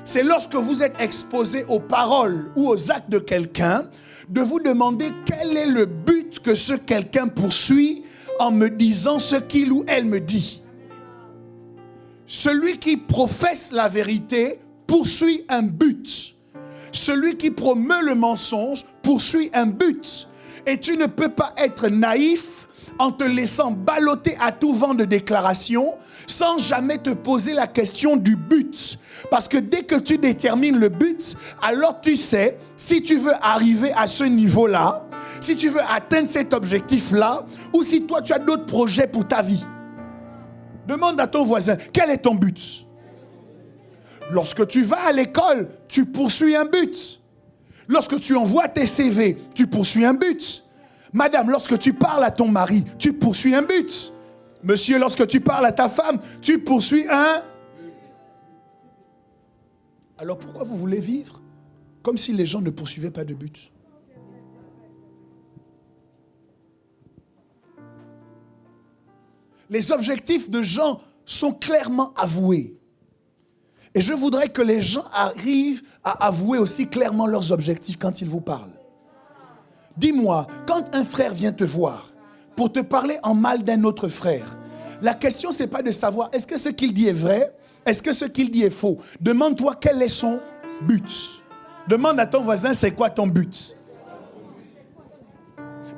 c'est lorsque vous êtes exposé aux paroles ou aux actes de quelqu'un, de vous demander quel est le but que ce quelqu'un poursuit en me disant ce qu'il ou elle me dit. Celui qui professe la vérité poursuit un but. Celui qui promeut le mensonge poursuit un but. Et tu ne peux pas être naïf en te laissant balloter à tout vent de déclaration sans jamais te poser la question du but. Parce que dès que tu détermines le but, alors tu sais, si tu veux arriver à ce niveau-là, si tu veux atteindre cet objectif-là, ou si toi tu as d'autres projets pour ta vie. Demande à ton voisin, quel est ton but? Lorsque tu vas à l'école, tu poursuis un but. Lorsque tu envoies tes CV, tu poursuis un but. Madame, lorsque tu parles à ton mari, tu poursuis un but. Monsieur, lorsque tu parles à ta femme, tu poursuis un... Alors pourquoi vous voulez vivre comme si les gens ne poursuivaient pas de but? Les objectifs de gens sont clairement avoués. Et je voudrais que les gens arrivent à avouer aussi clairement leurs objectifs quand ils vous parlent. Dis-moi, quand un frère vient te voir pour te parler en mal d'un autre frère, la question c'est pas de savoir est-ce que ce qu'il dit est vrai, est-ce que ce qu'il dit est faux. Demande-toi quel est son but. Demande à ton voisin c'est quoi ton but.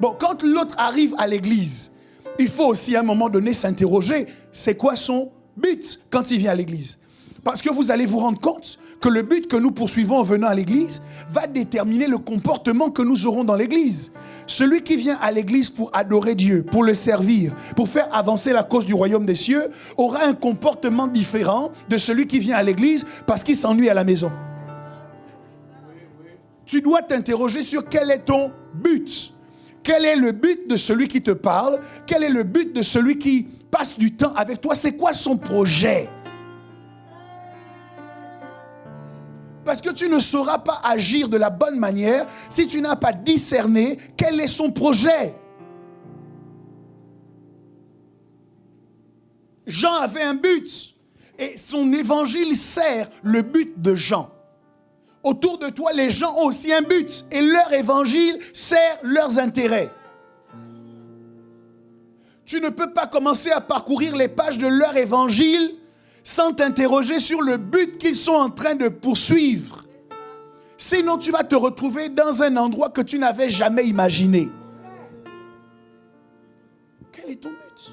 Bon, quand l'autre arrive à l'église, il faut aussi à un moment donné s'interroger c'est quoi son but quand il vient à l'église. Parce que vous allez vous rendre compte que le but que nous poursuivons en venant à l'église va déterminer le comportement que nous aurons dans l'église. Celui qui vient à l'église pour adorer Dieu, pour le servir, pour faire avancer la cause du royaume des cieux, aura un comportement différent de celui qui vient à l'église parce qu'il s'ennuie à la maison. Tu dois t'interroger sur quel est ton but. Quel est le but de celui qui te parle? Quel est le but de celui qui passe du temps avec toi? C'est quoi son projet? Parce que tu ne sauras pas agir de la bonne manière si tu n'as pas discerné quel est son projet. Jean avait un but et son évangile sert le but de Jean. Autour de toi, les gens ont aussi un but et leur évangile sert leurs intérêts. Tu ne peux pas commencer à parcourir les pages de leur évangile sans t'interroger sur le but qu'ils sont en train de poursuivre. Sinon, tu vas te retrouver dans un endroit que tu n'avais jamais imaginé. Quel est ton but?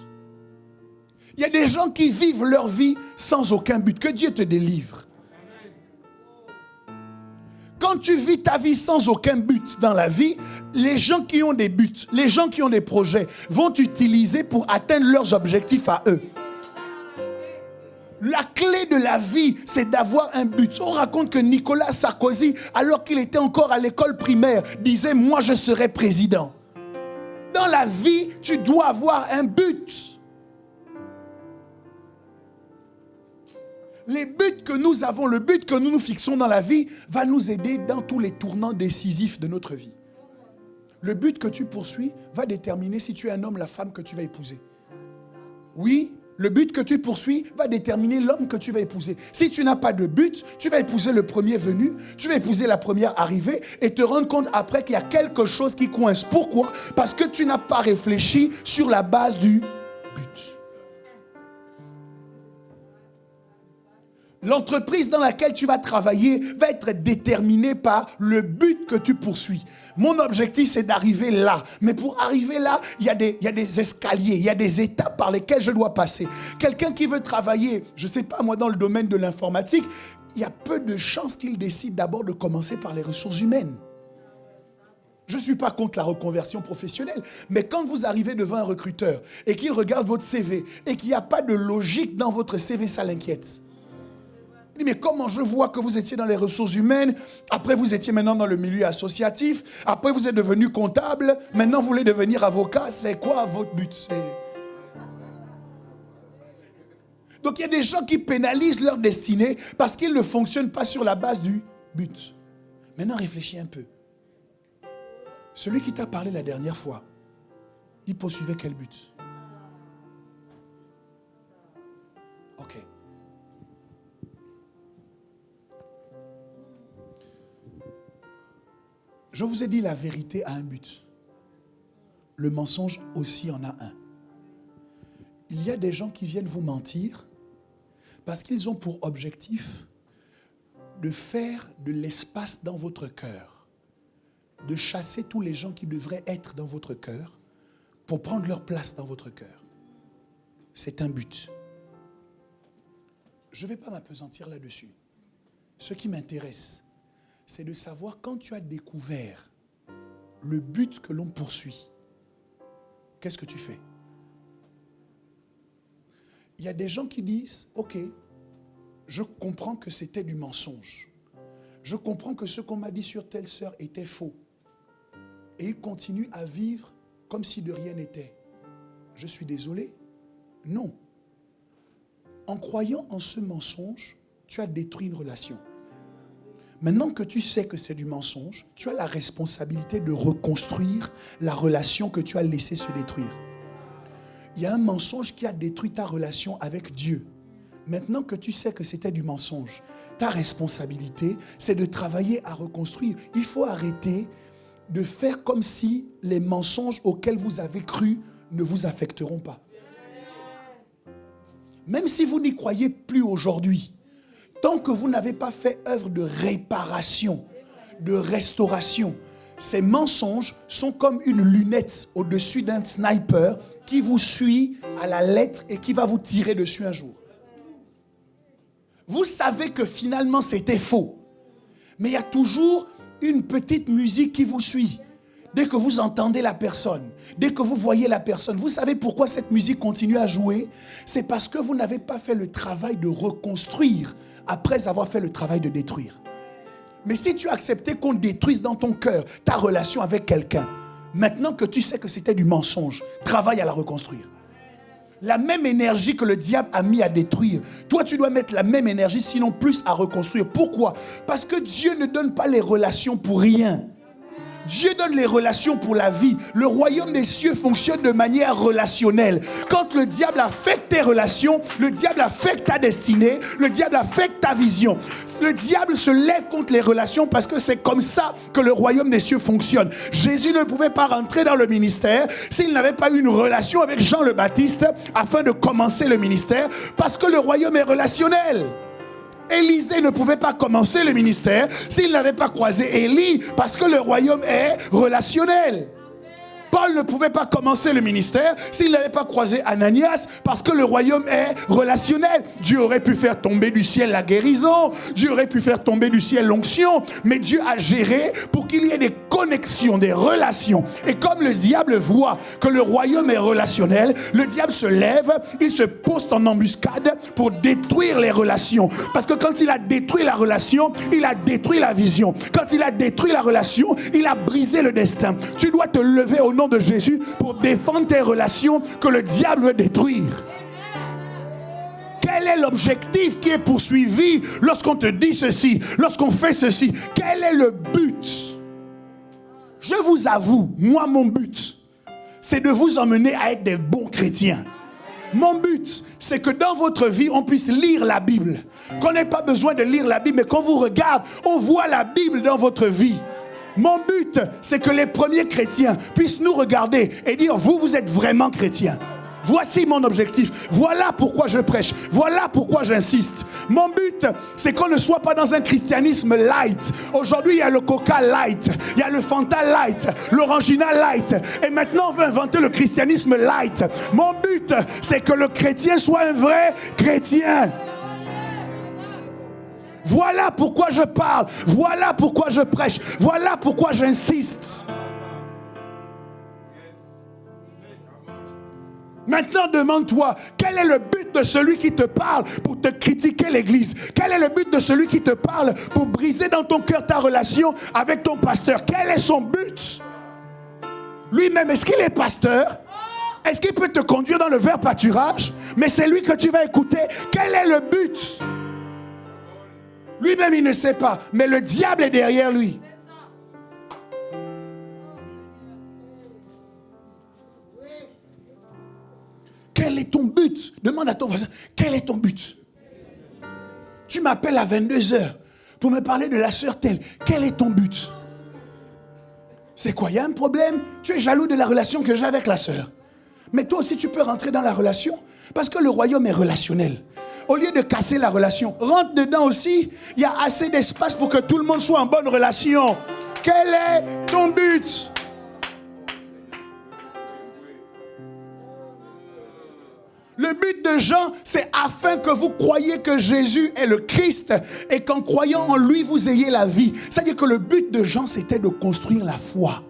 Il y a des gens qui vivent leur vie sans aucun but. Que Dieu te délivre. Quand tu vis ta vie sans aucun but dans la vie, les gens qui ont des buts, les gens qui ont des projets vont t'utiliser pour atteindre leurs objectifs à eux. La clé de la vie, c'est d'avoir un but. On raconte que Nicolas Sarkozy, alors qu'il était encore à l'école primaire, disait « Moi, je serai président ». Dans la vie, tu dois avoir un but. Les buts que nous avons, le but que nous nous fixons dans la vie, va nous aider dans tous les tournants décisifs de notre vie. Le but que tu poursuis va déterminer si tu es un homme, la femme que tu vas épouser. Oui, le but que tu poursuis va déterminer l'homme que tu vas épouser. Si tu n'as pas de but, tu vas épouser le premier venu, tu vas épouser la première arrivée et te rendre compte après qu'il y a quelque chose qui coince. Pourquoi? Parce que tu n'as pas réfléchi sur la base du but. L'entreprise dans laquelle tu vas travailler va être déterminée par le but que tu poursuis. Mon objectif, c'est d'arriver là. Mais pour arriver là, il y a des escaliers, il y a des étapes par lesquelles je dois passer. Quelqu'un qui veut travailler, je ne sais pas moi, dans le domaine de l'informatique, il y a peu de chances qu'il décide d'abord de commencer par les ressources humaines. Je ne suis pas contre la reconversion professionnelle, mais quand vous arrivez devant un recruteur et qu'il regarde votre CV et qu'il n'y a pas de logique dans votre CV, ça l'inquiète. Il dit, mais comment je vois que vous étiez dans les ressources humaines, après vous étiez maintenant dans le milieu associatif, après vous êtes devenu comptable, maintenant vous voulez devenir avocat, c'est quoi votre but? Donc il y a des gens qui pénalisent leur destinée parce qu'ils ne fonctionnent pas sur la base du but. Maintenant réfléchis un peu. Celui qui t'a parlé la dernière fois, il poursuivait quel but? Ok. Je vous ai dit, la vérité a un but. Le mensonge aussi en a un. Il y a des gens qui viennent vous mentir parce qu'ils ont pour objectif de faire de l'espace dans votre cœur, de chasser tous les gens qui devraient être dans votre cœur pour prendre leur place dans votre cœur. C'est un but. Je ne vais pas m'appesantir là-dessus. Ce qui m'intéresse, c'est de savoir quand tu as découvert le but que l'on poursuit, qu'est-ce que tu fais? Il y a des gens qui disent, ok, je comprends que c'était du mensonge. Je comprends que ce qu'on m'a dit sur telle sœur était faux. Et ils continuent à vivre comme si de rien n'était. Je suis désolé. Non. En croyant en ce mensonge, tu as détruit une relation. Maintenant que tu sais que c'est du mensonge, tu as la responsabilité de reconstruire la relation que tu as laissée se détruire. Il y a un mensonge qui a détruit ta relation avec Dieu. Maintenant que tu sais que c'était du mensonge, ta responsabilité, c'est de travailler à reconstruire. Il faut arrêter de faire comme si les mensonges auxquels vous avez cru ne vous affecteront pas. Même si vous n'y croyez plus aujourd'hui, tant que vous n'avez pas fait œuvre de réparation, de restauration, ces mensonges sont comme une lunette au-dessus d'un sniper qui vous suit à la lettre et qui va vous tirer dessus un jour. Vous savez que finalement c'était faux, mais il y a toujours une petite musique qui vous suit. Dès que vous entendez la personne, dès que vous voyez la personne, vous savez pourquoi cette musique continue à jouer? C'est parce que vous n'avez pas fait le travail de reconstruire après avoir fait le travail de détruire. Mais si tu as accepté qu'on détruise dans ton cœur ta relation avec quelqu'un, maintenant que tu sais que c'était du mensonge, travaille à la reconstruire. La même énergie que le diable a mis à détruire, toi tu dois mettre la même énergie, sinon plus à reconstruire. Pourquoi? Parce que Dieu ne donne pas les relations pour rien. Dieu donne les relations pour la vie. Le royaume des cieux fonctionne de manière relationnelle. Quand le diable affecte tes relations, le diable affecte ta destinée, le diable affecte ta vision. Le diable se lève contre les relations parce que c'est comme ça que le royaume des cieux fonctionne. Jésus ne pouvait pas rentrer dans le ministère s'il n'avait pas eu une relation avec Jean le Baptiste afin de commencer le ministère, parce que le royaume est relationnel. Élisée ne pouvait pas commencer le ministère s'il n'avait pas croisé Élie, parce que le royaume est relationnel. Paul ne pouvait pas commencer le ministère s'il n'avait pas croisé Ananias, parce que le royaume est relationnel. Dieu aurait pu faire tomber du ciel la guérison, Dieu aurait pu faire tomber du ciel l'onction, mais Dieu a géré pour qu'il y ait des connexions, des relations. Et comme le diable voit que le royaume est relationnel, le diable se lève, il se poste en embuscade pour détruire les relations. Parce que quand il a détruit la relation, il a détruit la vision. Quand il a détruit la relation, il a brisé le destin. Tu dois te lever au nom de Jésus pour défendre tes relations que le diable veut détruire. Quel est l'objectif qui est poursuivi lorsqu'on te dit ceci, lorsqu'on fait ceci? Quel est le but? Je vous avoue, moi mon but, c'est de vous emmener à être des bons chrétiens. Mon but, c'est que dans votre vie, on puisse lire la Bible. Qu'on n'ait pas besoin de lire la Bible, mais qu'on vous regarde, on voit la Bible dans votre vie. Mon but, c'est que les premiers chrétiens puissent nous regarder et dire, vous êtes vraiment chrétiens. Voici mon objectif. Voilà pourquoi je prêche. Voilà pourquoi j'insiste. Mon but, c'est qu'on ne soit pas dans un christianisme light. Aujourd'hui, il y a le Coca light, il y a le Fanta light, l'Orangina light. Et maintenant, on veut inventer le christianisme light. Mon but, c'est que le chrétien soit un vrai chrétien. Voilà pourquoi je parle. Voilà pourquoi je prêche. Voilà pourquoi j'insiste. Maintenant, demande-toi, quel est le but de celui qui te parle pour te critiquer l'Église? Quel est le but de celui qui te parle pour briser dans ton cœur ta relation avec ton pasteur? Quel est son but? Lui-même, est-ce qu'il est pasteur? Est-ce qu'il peut te conduire dans le vert pâturage? Mais c'est lui que tu vas écouter. Quel est le but? Lui-même, il ne sait pas, mais le diable est derrière lui. Quel est ton but? Demande à ton voisin, quel est ton but? Tu m'appelles à 22h pour me parler de la sœur telle. Quel est ton but? C'est quoi? Il y a un problème? Tu es jaloux de la relation que j'ai avec la sœur. Mais toi aussi, tu peux rentrer dans la relation. Parce que le royaume est relationnel. Au lieu de casser la relation, rentre dedans aussi. Il y a assez d'espace pour que tout le monde soit en bonne relation. Quel est ton but? Le but de Jean, c'est afin que vous croyiez que Jésus est le Christ et qu'en croyant en lui, vous ayez la vie. C'est-à-dire que le but de Jean, c'était de construire la foi.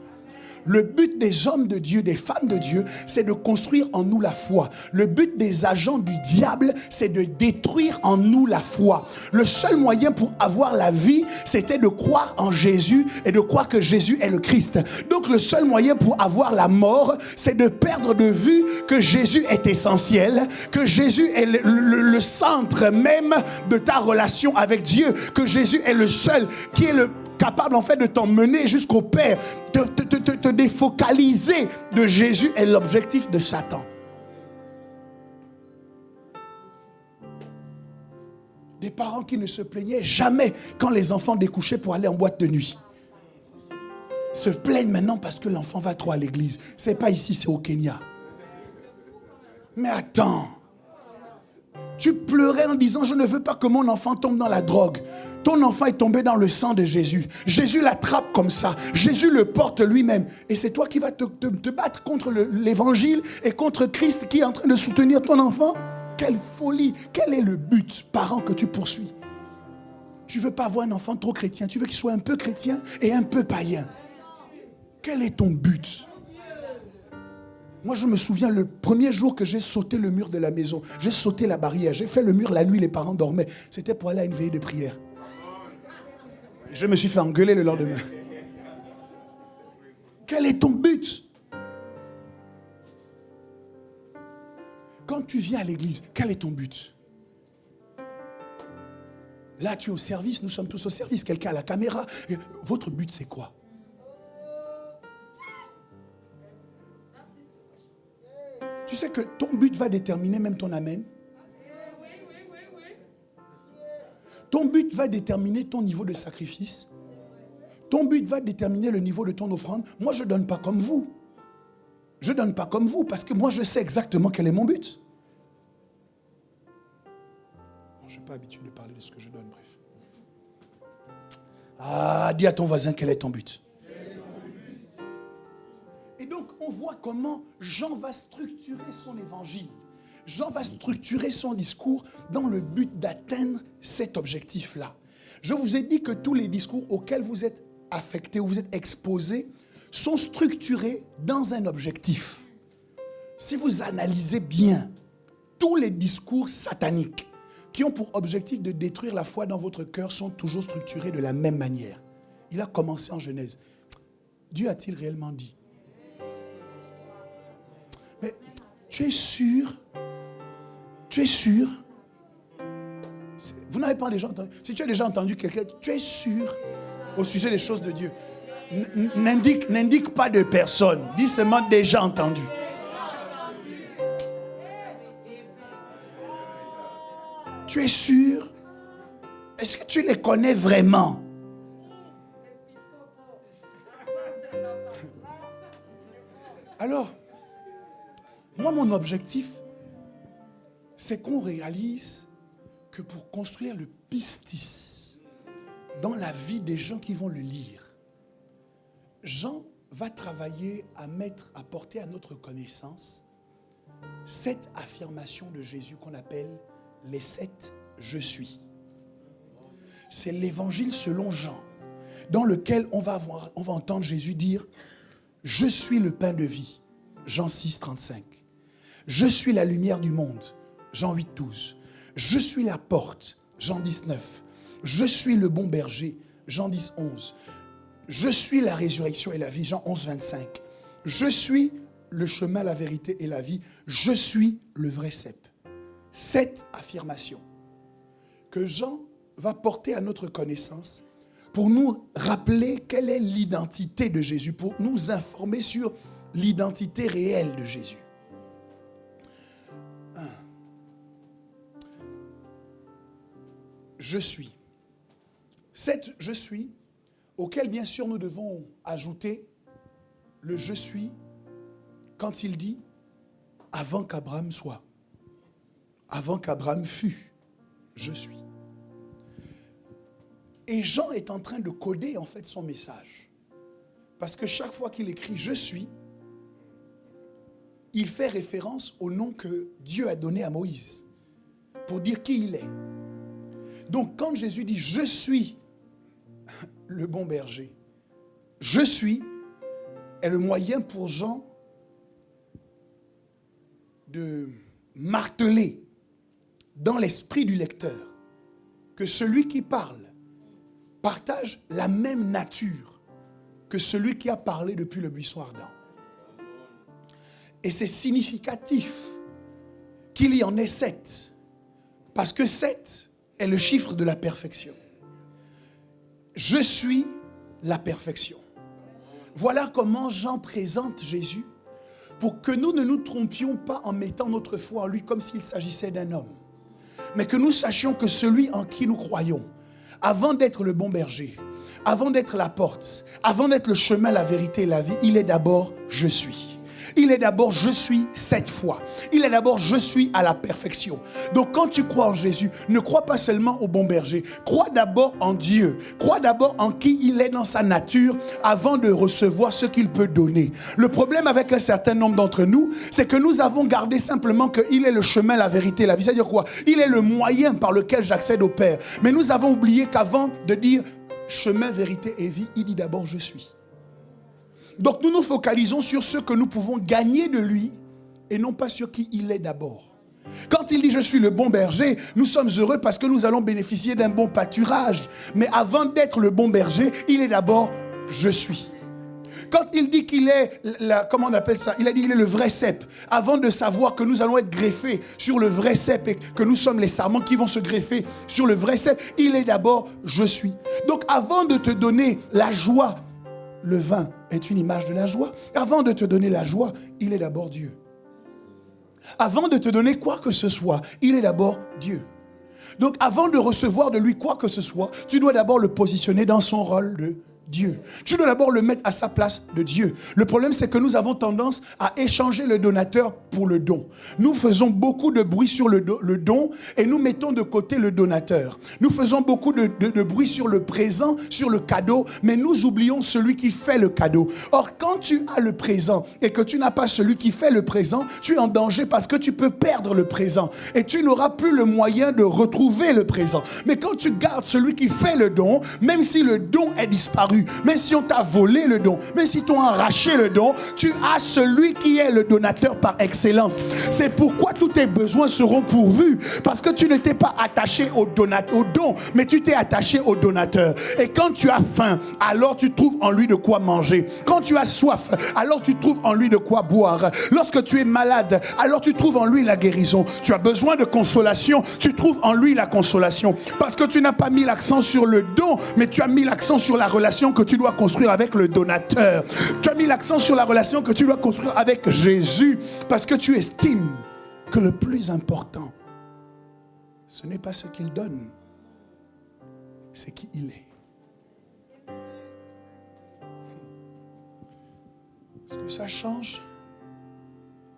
Le but des hommes de Dieu, des femmes de Dieu, c'est de construire en nous la foi. Le but des agents du diable, c'est de détruire en nous la foi. Le seul moyen pour avoir la vie, c'était de croire en Jésus et de croire que Jésus est le Christ. Donc le seul moyen pour avoir la mort, c'est de perdre de vue que Jésus est essentiel, que Jésus est le centre même de ta relation avec Dieu, que Jésus est le seul qui est capable en fait de t'emmener jusqu'au Père, te défocaliser de Jésus est l'objectif de Satan. Des parents qui ne se plaignaient jamais quand les enfants découchaient pour aller en boîte de nuit. Se plaignent maintenant parce que l'enfant va trop à l'église. C'est pas ici, c'est au Kenya. Mais attends. Tu pleurais en disant, je ne veux pas que mon enfant tombe dans la drogue. Ton enfant est tombé dans le sang de Jésus. Jésus l'attrape comme ça. Jésus le porte lui-même. Et c'est toi qui vas te battre contre l'évangile et contre Christ qui est en train de soutenir ton enfant. Quelle folie. Quel est le but, parent, que tu poursuis? Tu ne veux pas avoir un enfant trop chrétien. Tu veux qu'il soit un peu chrétien et un peu païen. Quel est ton but? Moi, je me souviens le premier jour que j'ai sauté le mur de la maison. J'ai sauté la barrière. J'ai fait le mur la nuit, les parents dormaient. C'était pour aller à une veillée de prière. Je me suis fait engueuler le lendemain. Quel est ton but? Quand tu viens à l'église, quel est ton but? Là, tu es au service, nous sommes tous au service. Quelqu'un à la caméra. Votre but, c'est quoi? Tu sais que ton but va déterminer même ton amen. Ton but va déterminer ton niveau de sacrifice. Ton but va déterminer le niveau de ton offrande. Moi, je ne donne pas comme vous. Je ne donne pas comme vous parce que moi, je sais exactement quel est mon but. Je n'ai pas l'habitude de parler de ce que je donne, bref. Ah, dis à ton voisin quel est ton but. Et donc, on voit comment Jean va structurer son évangile. Jean va structurer son discours dans le but d'atteindre cet objectif-là. Je vous ai dit que tous les discours auxquels vous êtes affectés ou vous êtes exposés sont structurés dans un objectif. Si vous analysez bien, tous les discours sataniques qui ont pour objectif de détruire la foi dans votre cœur sont toujours structurés de la même manière. Il a commencé en Genèse. Dieu a-t-il réellement dit? Mais tu es sûr? Tu es sûr? Vous n'avez pas déjà entendu? Si tu as déjà entendu quelqu'un, tu es sûr au sujet des choses de Dieu? N'indique pas de personne. Dis seulement déjà entendu. Tu es sûr? Est-ce que tu les connais vraiment? Alors, moi, mon objectif, c'est qu'on réalise que pour construire le pistis dans la vie des gens qui vont le lire, Jean va travailler à porter à notre connaissance cette affirmation de Jésus qu'on appelle les 7 « je suis ». C'est l'évangile selon Jean, dans lequel on va entendre Jésus dire « Je suis le pain de vie ». Jean 6, 35. Je suis la lumière du monde. Jean 8, 12. Je suis la porte. Jean 19. Je suis le bon berger. Jean 10, 11. Je suis la résurrection et la vie. Jean 11, 25. Je suis le chemin, la vérité et la vie. Je suis le vrai cep. 7 affirmations que Jean va porter à notre connaissance pour nous rappeler quelle est l'identité de Jésus, pour nous informer sur l'identité réelle de Jésus. 1. Je suis. 7 je suis, auquel bien sûr nous devons ajouter le je suis quand il dit avant qu'Abraham soit, avant qu'Abraham fût, je suis. Et Jean est en train de coder en fait son message. Parce que chaque fois qu'il écrit « je suis », il fait référence au nom que Dieu a donné à Moïse pour dire qui il est. Donc quand Jésus dit « je suis le bon berger », « je suis » est le moyen pour Jean de marteler dans l'esprit du lecteur que celui qui parle partage la même nature que celui qui a parlé depuis le buisson ardent. Et c'est significatif qu'il y en ait 7, parce que 7 est le chiffre de la perfection. Je suis la perfection. Voilà comment Jean présente Jésus pour que nous ne nous trompions pas en mettant notre foi en lui comme s'il s'agissait d'un homme, mais que nous sachions que celui en qui nous croyons, avant d'être le bon berger, avant d'être la porte, avant d'être le chemin, la vérité et la vie, il est d'abord « je suis ». Il est d'abord « je suis » 7 fois. Il est d'abord « je suis » à la perfection. Donc quand tu crois en Jésus, ne crois pas seulement au bon berger. Crois d'abord en Dieu. Crois d'abord en qui il est dans sa nature avant de recevoir ce qu'il peut donner. Le problème avec un certain nombre d'entre nous, c'est que nous avons gardé simplement qu'il est le chemin, la vérité, la vie. C'est-à-dire quoi? Il est le moyen par lequel j'accède au Père. Mais nous avons oublié qu'avant de dire chemin, vérité et vie, il dit d'abord « je suis ». Donc nous nous focalisons sur ce que nous pouvons gagner de lui et non pas sur qui il est d'abord. Quand il dit « je suis le bon berger », nous sommes heureux parce que nous allons bénéficier d'un bon pâturage. Mais avant d'être le bon berger, il est d'abord « je suis ». Quand il dit qu'il est, comment on appelle ça? Il a dit qu'il est le vrai cep. Avant de savoir que nous allons être greffés sur le vrai cep et que nous sommes les sarments qui vont se greffer sur le vrai cep, il est d'abord « je suis ». Donc avant de te donner la joie, le vin est une image de la joie. Avant de te donner la joie, il est d'abord Dieu. Avant de te donner quoi que ce soit, il est d'abord Dieu. Donc avant de recevoir de lui quoi que ce soit, tu dois d'abord le positionner dans son rôle de Dieu. Tu dois d'abord le mettre à sa place de Dieu. Le problème, c'est que nous avons tendance à échanger le donateur pour le don. Nous faisons beaucoup de bruit sur le don et nous mettons de côté le donateur. Nous faisons beaucoup de bruit sur le présent, sur le cadeau, mais nous oublions celui qui fait le cadeau. Or, quand tu as le présent et que tu n'as pas celui qui fait le présent, tu es en danger parce que tu peux perdre le présent et tu n'auras plus le moyen de retrouver le présent. Mais quand tu gardes celui qui fait le don, même si le don est disparu, même si on t'a volé le don, même si t'ont arraché le don, tu as celui qui est le donateur par excellence. C'est pourquoi tous tes besoins seront pourvus, parce que tu ne t'es pas attaché au don, mais tu t'es attaché au donateur. Et quand tu as faim, alors tu trouves en lui de quoi manger. Quand tu as soif, alors tu trouves en lui de quoi boire. Lorsque tu es malade, alors tu trouves en lui la guérison. Tu as besoin de consolation, tu trouves en lui la consolation. Parce que tu n'as pas mis l'accent sur le don, mais tu as mis l'accent sur la relation que tu dois construire avec le donateur. Tu as mis l'accent sur la relation que tu dois construire avec Jésus, parce que tu estimes que le plus important, ce n'est pas ce qu'il donne, c'est qui il est. Ce que ça change,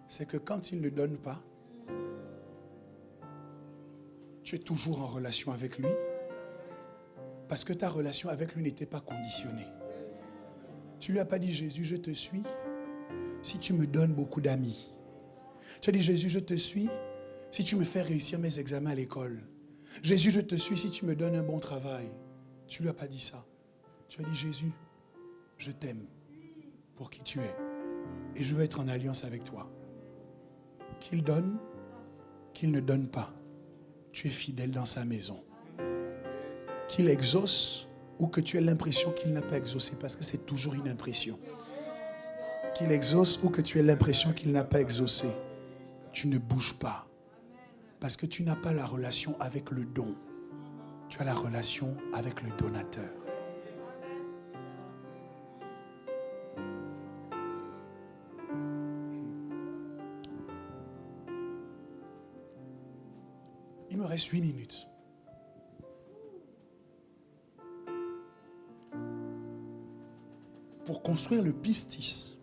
c'est que quand il ne donne pas, tu es toujours en relation avec lui, parce que ta relation avec lui n'était pas conditionnée. Tu ne lui as pas dit « Jésus, je te suis si tu me donnes beaucoup d'amis. » Tu as dit « Jésus, je te suis si tu me fais réussir mes examens à l'école. » « Jésus, je te suis si tu me donnes un bon travail. » Tu ne lui as pas dit ça. Tu as dit « Jésus, je t'aime pour qui tu es et je veux être en alliance avec toi. » Qu'il donne, qu'il ne donne pas, tu es fidèle dans sa maison. Qu'il exauce ou que tu aies l'impression qu'il n'a pas exaucé, parce que c'est toujours une impression. Qu'il exauce ou que tu aies l'impression qu'il n'a pas exaucé, tu ne bouges pas. Parce que tu n'as pas la relation avec le don. Tu as la relation avec le donateur. Il me reste 8 minutes. Pour construire le pistis,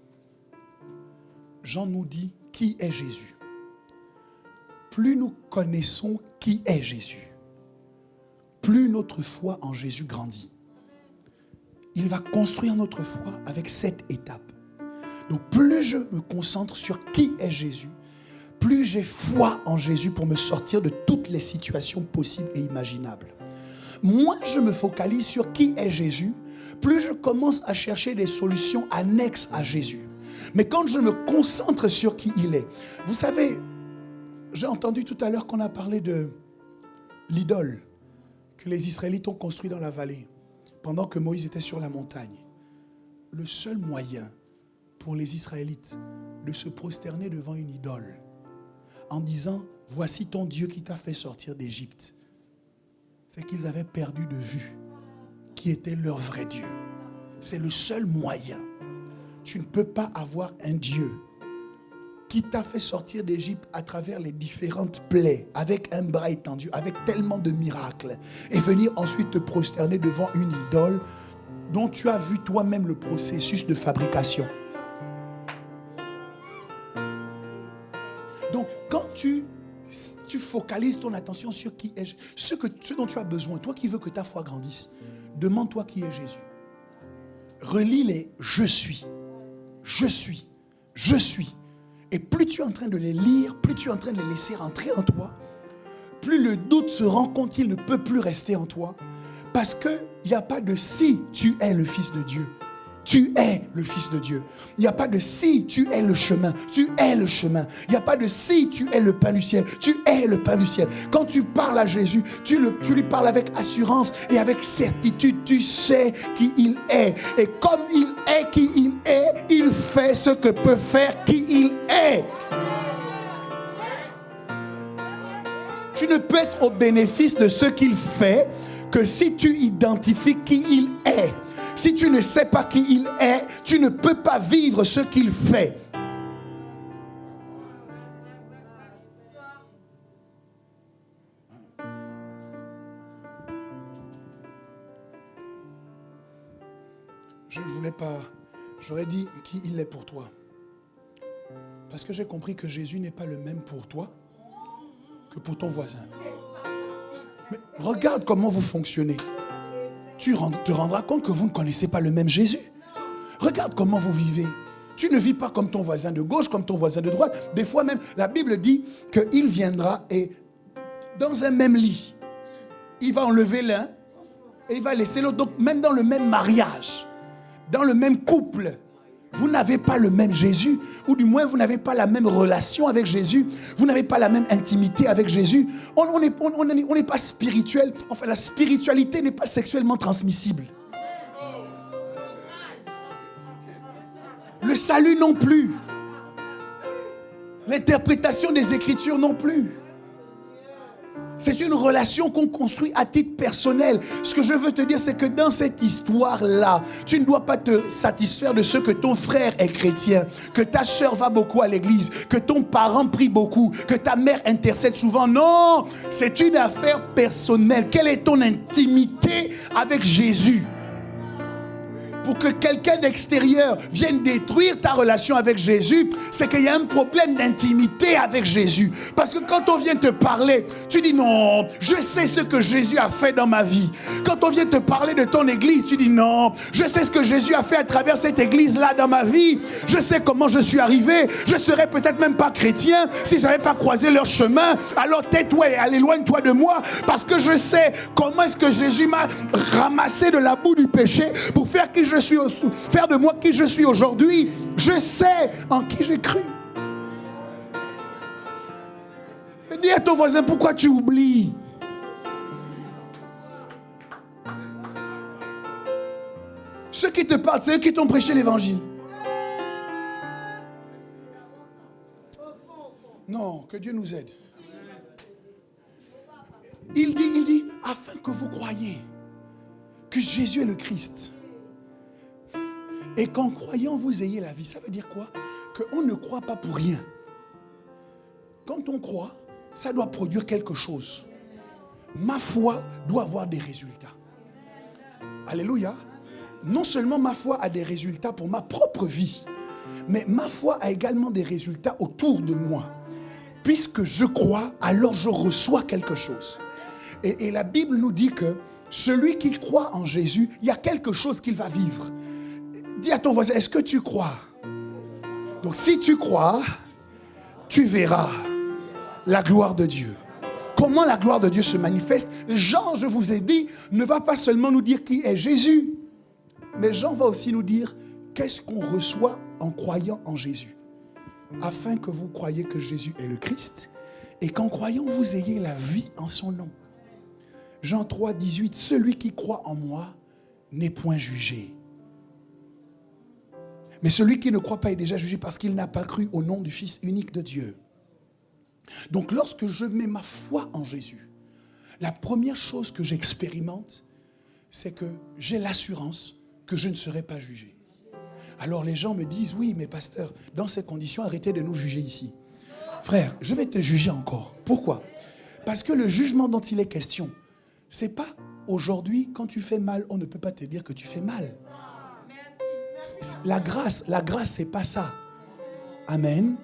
Jean nous dit qui est Jésus. Plus nous connaissons qui est Jésus, plus notre foi en Jésus grandit. Il va construire notre foi avec 7 étapes. Donc plus je me concentre sur qui est Jésus, plus j'ai foi en Jésus pour me sortir de toutes les situations possibles et imaginables. Moins je me focalise sur qui est Jésus, plus je commence à chercher des solutions annexes à Jésus. Mais quand je me concentre sur qui il est, vous savez, j'ai entendu tout à l'heure qu'on a parlé de l'idole que les Israélites ont construit dans la vallée pendant que Moïse était sur la montagne. Le seul moyen pour les Israélites de se prosterner devant une idole en disant « Voici ton Dieu qui t'a fait sortir d'Égypte », c'est qu'ils avaient perdu de vue qui était leur vrai Dieu. C'est le seul moyen. Tu ne peux pas avoir un Dieu qui t'a fait sortir d'Égypte à travers les différentes plaies, avec un bras étendu, avec tellement de miracles, et venir ensuite te prosterner devant une idole dont tu as vu toi-même le processus de fabrication. Donc, quand tu focalises ton attention sur qui est ce dont tu as besoin, toi qui veux que ta foi grandisse, demande-toi qui est Jésus. Relis les « je suis ». Je suis, je suis. Et plus tu es en train de les lire, plus tu es en train de les laisser rentrer en toi, plus le doute se rend compte qu'il ne peut plus rester en toi. Parce qu'il n'y a pas de si tu es le Fils de Dieu. Tu es le Fils de Dieu. Il n'y a pas de si tu es le chemin. Tu es le chemin. Il n'y a pas de si tu es le pain du ciel. Tu es le pain du ciel. Quand tu parles à Jésus, tu lui parles avec assurance et avec certitude. Tu sais qui il est. Et comme il est qui il est, il fait ce que peut faire qui il est. Tu ne peux être au bénéfice de ce qu'il fait que si tu identifies qui il est. Si tu ne sais pas qui il est, tu ne peux pas vivre ce qu'il fait. Je ne voulais pas, j'aurais dit qui il est pour toi. Parce que j'ai compris que Jésus n'est pas le même pour toi que pour ton voisin. Mais regarde comment vous fonctionnez. Tu te rendras compte que vous ne connaissez pas le même Jésus. Regarde comment vous vivez. Tu ne vis pas comme ton voisin de gauche, comme ton voisin de droite. Des fois même, la Bible dit qu'il viendra et dans un même lit, il va enlever l'un et il va laisser l'autre. Donc même dans le même mariage, dans le même couple, vous n'avez pas le même Jésus, ou du moins vous n'avez pas la même relation avec Jésus, vous n'avez pas la même intimité avec Jésus. On n'est pas spirituel. Enfin, la spiritualité n'est pas sexuellement transmissible. Le salut non plus. L'interprétation des Écritures non plus. C'est une relation qu'on construit à titre personnel. Ce que je veux te dire, c'est que dans cette histoire-là, tu ne dois pas te satisfaire de ce que ton frère est chrétien, que ta soeur va beaucoup à l'église, que ton parent prie beaucoup, que ta mère intercède souvent. Non, c'est une affaire personnelle. Quelle est ton intimité avec Jésus? Pour que quelqu'un d'extérieur vienne détruire ta relation avec Jésus, c'est qu'il y a un problème d'intimité avec Jésus. Parce que quand on vient te parler, tu dis non, je sais ce que Jésus a fait dans ma vie. Quand on vient te parler de ton église, tu dis non, je sais ce que Jésus a fait à travers cette église-là dans ma vie. Je sais comment je suis arrivé. Je serais peut-être même pas chrétien si je n'avais pas croisé leur chemin. Alors tais-toi et éloigne-toi de moi, parce que je sais comment est-ce que Jésus m'a ramassé de la boue du péché pour faire faire de moi qui je suis aujourd'hui. Je sais en qui j'ai cru. Dis à ton voisin, pourquoi tu oublies? Ceux qui te parlent, c'est eux qui t'ont prêché l'évangile. Non, que Dieu nous aide. Il dit, afin que vous croyiez que Jésus est le Christ. Et qu'en croyant, vous ayez la vie. Ça veut dire quoi? Qu'on ne croit pas pour rien. Quand on croit, ça doit produire quelque chose. Ma foi doit avoir des résultats. Alléluia. Non seulement ma foi a des résultats pour ma propre vie, mais ma foi a également des résultats autour de moi. Puisque je crois, alors je reçois quelque chose. Et la Bible nous dit que celui qui croit en Jésus, il y a quelque chose qu'il va vivre. Dis à ton voisin, est-ce que tu crois? Donc si tu crois, tu verras la gloire de Dieu. Comment la gloire de Dieu se manifeste? Jean, je vous ai dit, ne va pas seulement nous dire qui est Jésus, mais Jean va aussi nous dire qu'est-ce qu'on reçoit en croyant en Jésus. Afin que vous croyiez que Jésus est le Christ et qu'en croyant vous ayez la vie en son nom. Jean 3, 18, celui qui croit en moi n'est point jugé. Mais celui qui ne croit pas est déjà jugé parce qu'il n'a pas cru au nom du Fils unique de Dieu. Donc lorsque je mets ma foi en Jésus, la première chose que j'expérimente, c'est que j'ai l'assurance que je ne serai pas jugé. Alors les gens me disent, oui, mais pasteur, dans ces conditions, arrêtez de nous juger ici. Frère, je vais te juger encore. Pourquoi? Parce que le jugement dont il est question, c'est pas aujourd'hui, quand tu fais mal, on ne peut pas te dire que tu fais mal. La grâce, c'est pas ça. Amen.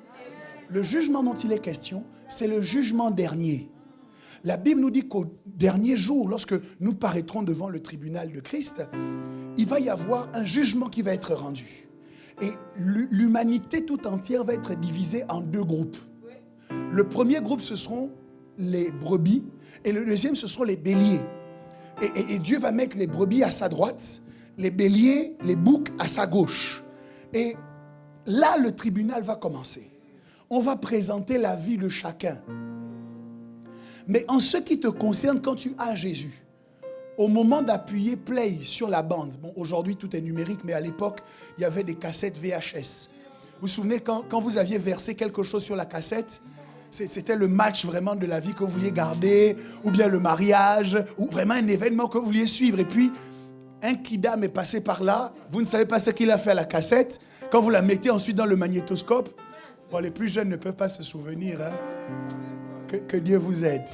Le jugement dont il est question, c'est le jugement dernier. La Bible nous dit qu'au dernier jour, lorsque nous paraîtrons devant le tribunal de Christ, il va y avoir un jugement qui va être rendu. Et l'humanité tout entière va être divisée en deux groupes. Le premier groupe, ce seront les brebis, et le deuxième, ce seront les béliers. Et Dieu va mettre les brebis à sa droite, les béliers, les boucs à sa gauche. Et là, le tribunal va commencer. On va présenter la vie de chacun. Mais en ce qui te concerne, quand tu as Jésus, au moment d'appuyer play sur la bande, bon, aujourd'hui tout est numérique, mais à l'époque, il y avait des cassettes VHS. Vous vous souvenez, quand vous aviez versé quelque chose sur la cassette, c'était le match vraiment de la vie que vous vouliez garder, ou bien le mariage, ou vraiment un événement que vous vouliez suivre. Et puis, un kidam est passé par là, vous ne savez pas ce qu'il a fait à la cassette. Quand vous la mettez ensuite dans le magnétoscope, bon, les plus jeunes ne peuvent pas se souvenir. Hein. Que Dieu vous aide.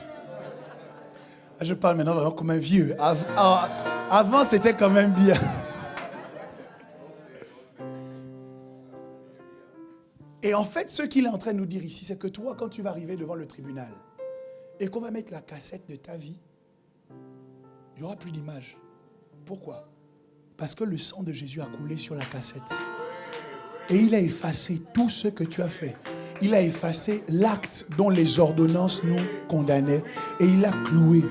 Je parle maintenant vraiment comme un vieux. Avant, c'était quand même bien. Et en fait, ce qu'il est en train de nous dire ici, c'est que toi, quand tu vas arriver devant le tribunal et qu'on va mettre la cassette de ta vie, il n'y aura plus d'image. Pourquoi? Parce que le sang de Jésus a coulé sur la cassette. Et il a effacé tout ce que tu as fait. Il a effacé l'acte dont les ordonnances nous condamnaient. Et il a cloué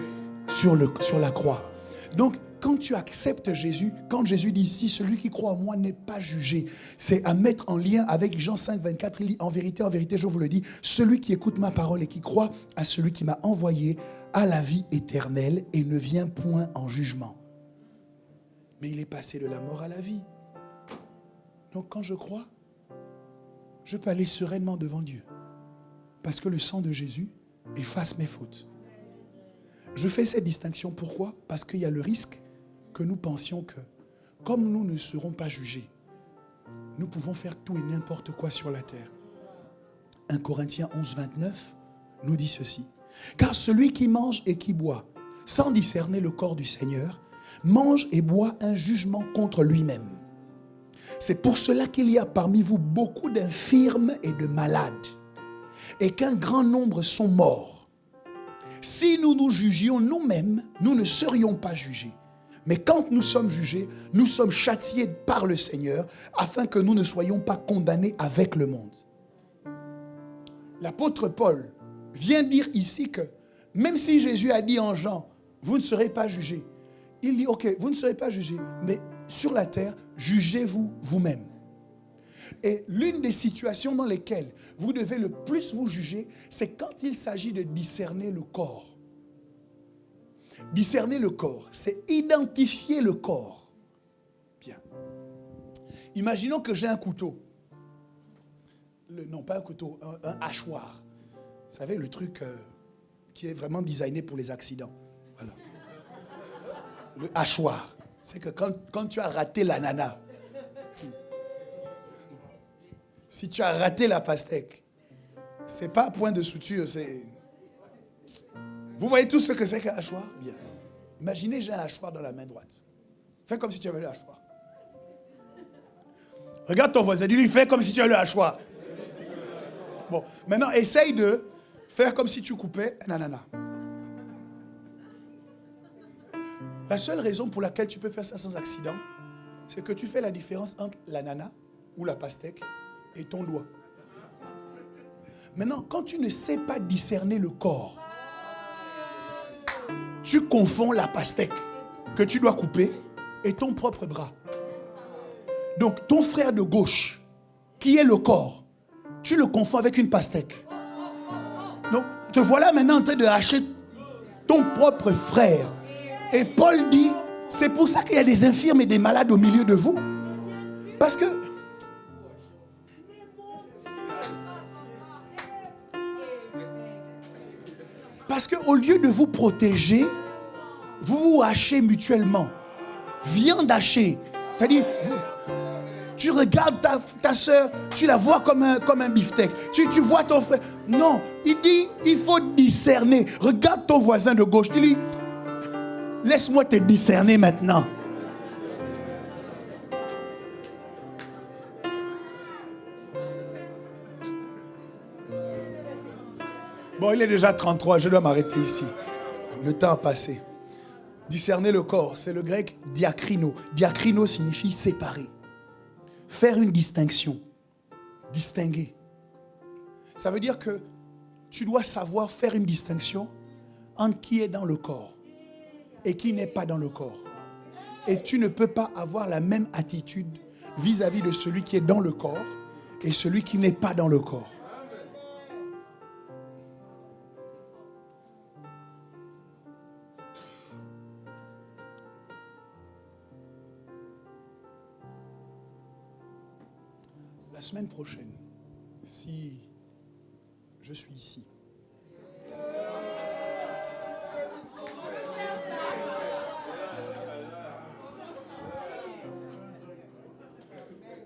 sur la croix. Donc, quand tu acceptes Jésus, quand Jésus dit ici, celui qui croit en moi n'est pas jugé, c'est à mettre en lien avec Jean 5, 24. Il dit, en vérité, je vous le dis, celui qui écoute ma parole et qui croit à celui qui m'a envoyé a la vie éternelle et ne vient point en jugement. Mais il est passé de la mort à la vie. Donc quand je crois, je peux aller sereinement devant Dieu. Parce que le sang de Jésus efface mes fautes. Je fais cette distinction, pourquoi? Parce qu'il y a le risque que nous pensions que, comme nous ne serons pas jugés, nous pouvons faire tout et n'importe quoi sur la terre. 1 Corinthiens 11, 29 nous dit ceci. Car celui qui mange et qui boit, sans discerner le corps du Seigneur, mange et boit un jugement contre lui-même. C'est pour cela qu'il y a parmi vous beaucoup d'infirmes et de malades, et qu'un grand nombre sont morts. Si nous nous jugions nous-mêmes, nous ne serions pas jugés. Mais quand nous sommes jugés, nous sommes châtiés par le Seigneur, afin que nous ne soyons pas condamnés avec le monde. L'apôtre Paul vient dire ici que, même si Jésus a dit en Jean, vous ne serez pas jugés, il dit, ok, vous ne serez pas jugés, mais sur la terre, jugez-vous vous-même. Et l'une des situations dans lesquelles vous devez le plus vous juger, c'est quand il s'agit de discerner le corps. Discerner le corps, c'est identifier le corps. Bien. Imaginons que j'ai un couteau. Non, pas un couteau, un hachoir. Vous savez, le truc qui est vraiment designé pour les accidents. Voilà. Le hachoir. C'est que quand tu as raté l'ananas, si tu as raté la pastèque, c'est pas un point de suture, c'est... Vous voyez tout ce que c'est qu'un hachoir? Bien. Imaginez, j'ai un hachoir dans la main droite. Fais comme si tu avais le hachoir. Regarde ton voisin, dis-lui, fais comme si tu avais le hachoir. Bon, maintenant, essaye de faire comme si tu coupais un ananas. La seule raison pour laquelle tu peux faire ça sans accident, c'est que tu fais la différence entre l'ananas ou la pastèque et ton doigt. Maintenant, quand tu ne sais pas discerner le corps, tu confonds la pastèque que tu dois couper et ton propre bras. Donc, ton frère de gauche, qui est le corps, tu le confonds avec une pastèque. Donc, te voilà maintenant en train de hacher ton propre frère. Et Paul dit, c'est pour ça qu'il y a des infirmes et des malades au milieu de vous. Parce qu'au lieu de vous protéger, vous vous hachez mutuellement. Viande hachée. C'est-à-dire, tu regardes ta soeur, tu la vois comme un beefsteak. Tu vois ton frère. Non, il dit, il faut discerner. Regarde ton voisin de gauche. Dis-lui, laisse-moi te discerner maintenant. Bon, il est déjà 33, je dois m'arrêter ici. Le temps a passé. Discerner le corps, c'est le grec diakrino. Diakrino signifie séparer. Faire une distinction. Distinguer. Ça veut dire que tu dois savoir faire une distinction entre qui est dans le corps et qui n'est pas dans le corps. Et tu ne peux pas avoir la même attitude vis-à-vis de celui qui est dans le corps et celui qui n'est pas dans le corps. La semaine prochaine, si je suis ici,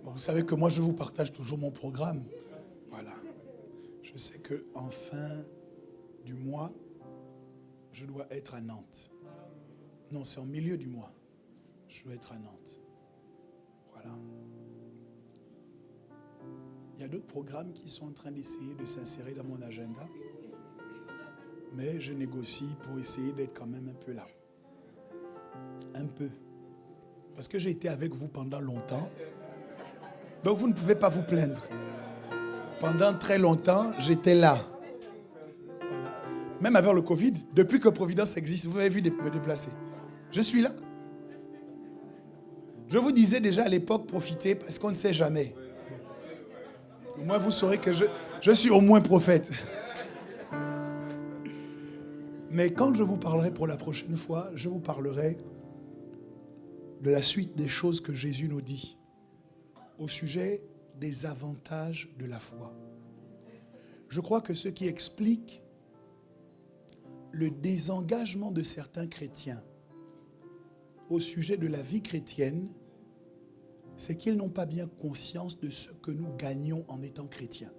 vous savez que moi je vous partage toujours mon programme. Voilà. Je sais qu'en fin du mois, je dois être à Nantes. Non, c'est en milieu du mois. Je dois être à Nantes. Voilà. Il y a d'autres programmes qui sont en train d'essayer de s'insérer dans mon agenda. Mais je négocie pour essayer d'être quand même un peu là. Un peu. Parce que j'ai été avec vous pendant longtemps. Donc vous ne pouvez pas vous plaindre. Pendant très longtemps, j'étais là. Voilà. Même avec le Covid, depuis que Providence existe, vous m'avez vu me déplacer. Je suis là. Je vous disais déjà à l'époque, profitez parce qu'on ne sait jamais. Au moins vous saurez que je suis au moins prophète. Mais quand je vous parlerai pour la prochaine fois, je vous parlerai de la suite des choses que Jésus nous dit au sujet des avantages de la foi. Je crois que ce qui explique le désengagement de certains chrétiens au sujet de la vie chrétienne, c'est qu'ils n'ont pas bien conscience de ce que nous gagnons en étant chrétiens.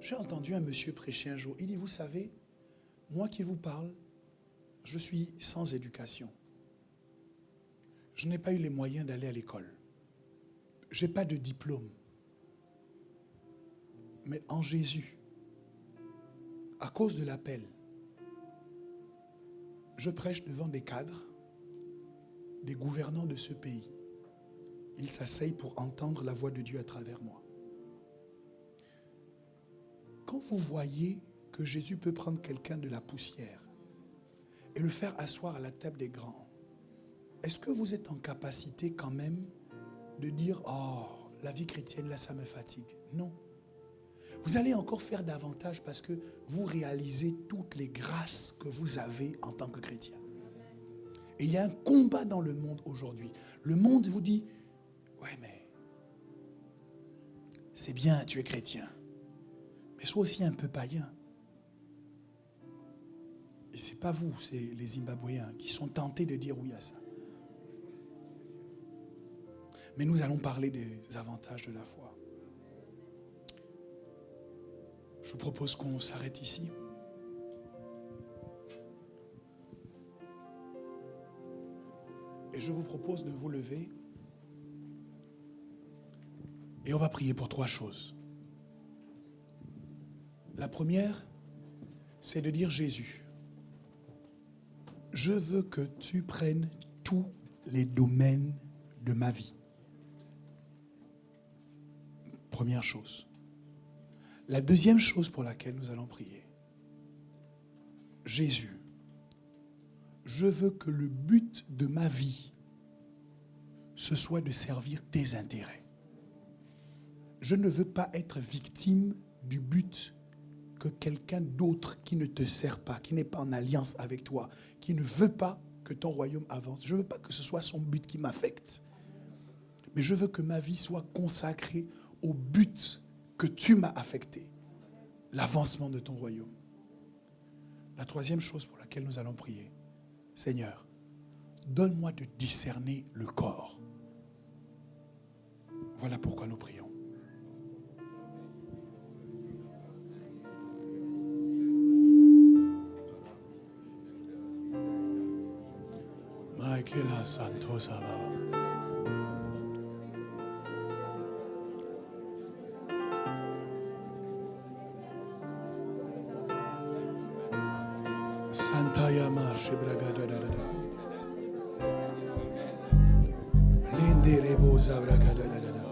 J'ai entendu un monsieur prêcher un jour. Il dit, vous savez, moi qui vous parle, je suis sans éducation. Je n'ai pas eu les moyens d'aller à l'école. Je n'ai pas de diplôme. Mais en Jésus, à cause de l'appel, je prêche devant des cadres, des gouvernants de ce pays. Ils s'asseyent pour entendre la voix de Dieu à travers moi. Quand vous voyez que Jésus peut prendre quelqu'un de la poussière et le faire asseoir à la table des grands, est-ce que vous êtes en capacité quand même de dire « Oh, la vie chrétienne, là, ça me fatigue ». Non. Vous allez encore faire davantage parce que vous réalisez toutes les grâces que vous avez en tant que chrétien. Et il y a un combat dans le monde aujourd'hui. Le monde vous dit « Ouais, mais c'est bien, tu es chrétien, mais sois aussi un peu païen. » Et ce n'est pas vous, c'est les Zimbabwéens qui sont tentés de dire oui à ça. Mais nous allons parler des avantages de la foi. Je vous propose qu'on s'arrête ici. Et je vous propose de vous lever. Et on va prier pour 3 choses. La première, c'est de dire Jésus, je veux que tu prennes tous les domaines de ma vie. Première chose. La deuxième chose pour laquelle nous allons prier. Jésus, je veux que le but de ma vie, ce soit de servir tes intérêts. Je ne veux pas être victime du but que quelqu'un d'autre qui ne te sert pas, qui n'est pas en alliance avec toi, qui ne veut pas que ton royaume avance. Je ne veux pas que ce soit son but qui m'affecte. Mais je veux que ma vie soit consacrée au but que tu m'as affecté, l'avancement de ton royaume. La troisième chose pour laquelle nous allons prier, Seigneur, donne-moi de discerner le corps. Voilà pourquoi nous prions. Michaela Santos Abba. Santa Yama Shebragada da da da. Lende Rebosa Bragada da da da.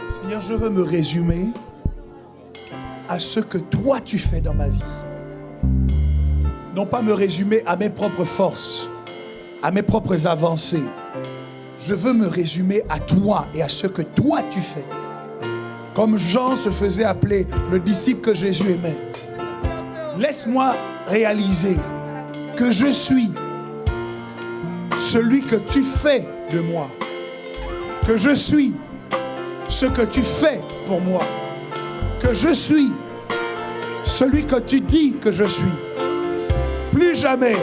Seigneur, je veux me résumer à ce que toi tu fais dans ma vie. Non pas me résumer à mes propres forces, à mes propres avancées. Je veux me résumer à toi et à ce que toi tu fais. Comme Jean se faisait appeler le disciple que Jésus aimait. Laisse-moi réaliser que je suis celui que tu fais de moi. Que je suis ce que tu fais pour moi. Que je suis celui que tu dis que je suis. Plus jamais,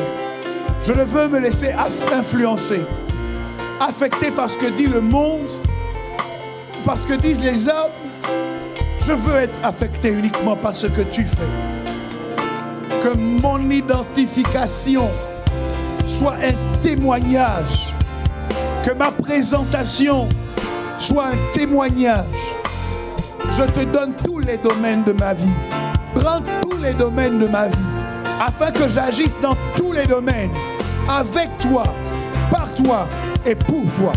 je ne veux me laisser influencer, affecté par ce que dit le monde, par ce que disent les hommes. Je veux être affecté uniquement par ce que tu fais. Que mon identification soit un témoignage. Que ma présentation soit un témoignage. Je te donne tous les domaines de ma vie. Prends tous les domaines de ma vie. Afin que j'agisse dans tous les domaines, avec toi, par toi et pour toi.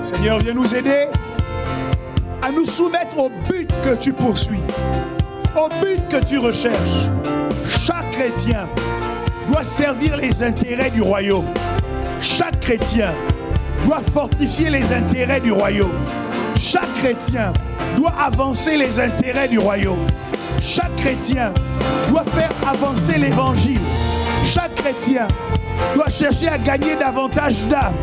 Seigneur, viens nous aider à nous soumettre au but que tu poursuis, au but que tu recherches. Chaque chrétien doit servir les intérêts du royaume. Chaque chrétien doit fortifier les intérêts du royaume. Chaque chrétien doit avancer les intérêts du royaume. Chaque chrétien doit faire avancer l'évangile. Chaque chrétien doit chercher à gagner davantage d'âmes.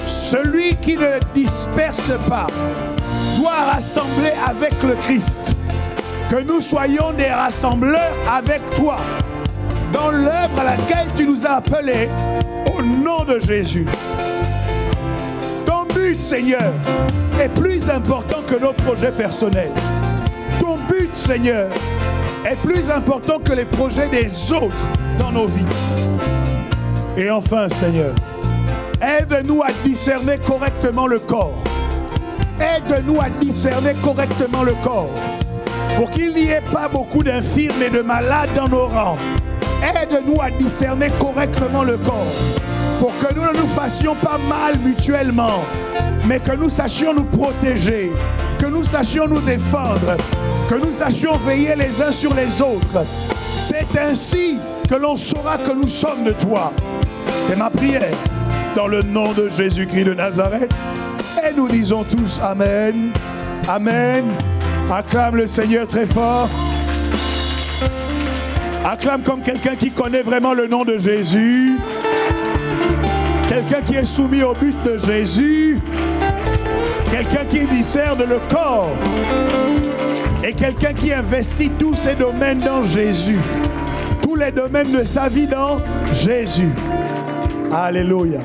Celui qui ne disperse pas doit rassembler avec le Christ. Que nous soyons des rassembleurs avec toi dans l'œuvre à laquelle tu nous as appelés au nom de Jésus. Ton but, Seigneur, est plus important que nos projets personnels. Ton but, Seigneur, est plus important que les projets des autres dans nos vies. Et enfin, Seigneur, aide-nous à discerner correctement le corps. Aide-nous à discerner correctement le corps. Pour qu'il n'y ait pas beaucoup d'infirmes et de malades dans nos rangs. Aide-nous à discerner correctement le corps. Pour que nous ne nous fassions pas mal mutuellement, mais que nous sachions nous protéger, que nous sachions nous défendre, que nous sachions veiller les uns sur les autres. C'est ainsi que l'on saura que nous sommes de toi. C'est ma prière dans le nom de Jésus-Christ de Nazareth. Et nous disons tous Amen. Amen. Acclame le Seigneur très fort. Acclame comme quelqu'un qui connaît vraiment le nom de Jésus. Quelqu'un qui est soumis au but de Jésus. Quelqu'un qui discerne le corps. Et quelqu'un qui investit tous ses domaines dans Jésus. Tous les domaines de sa vie dans Jésus. Alléluia.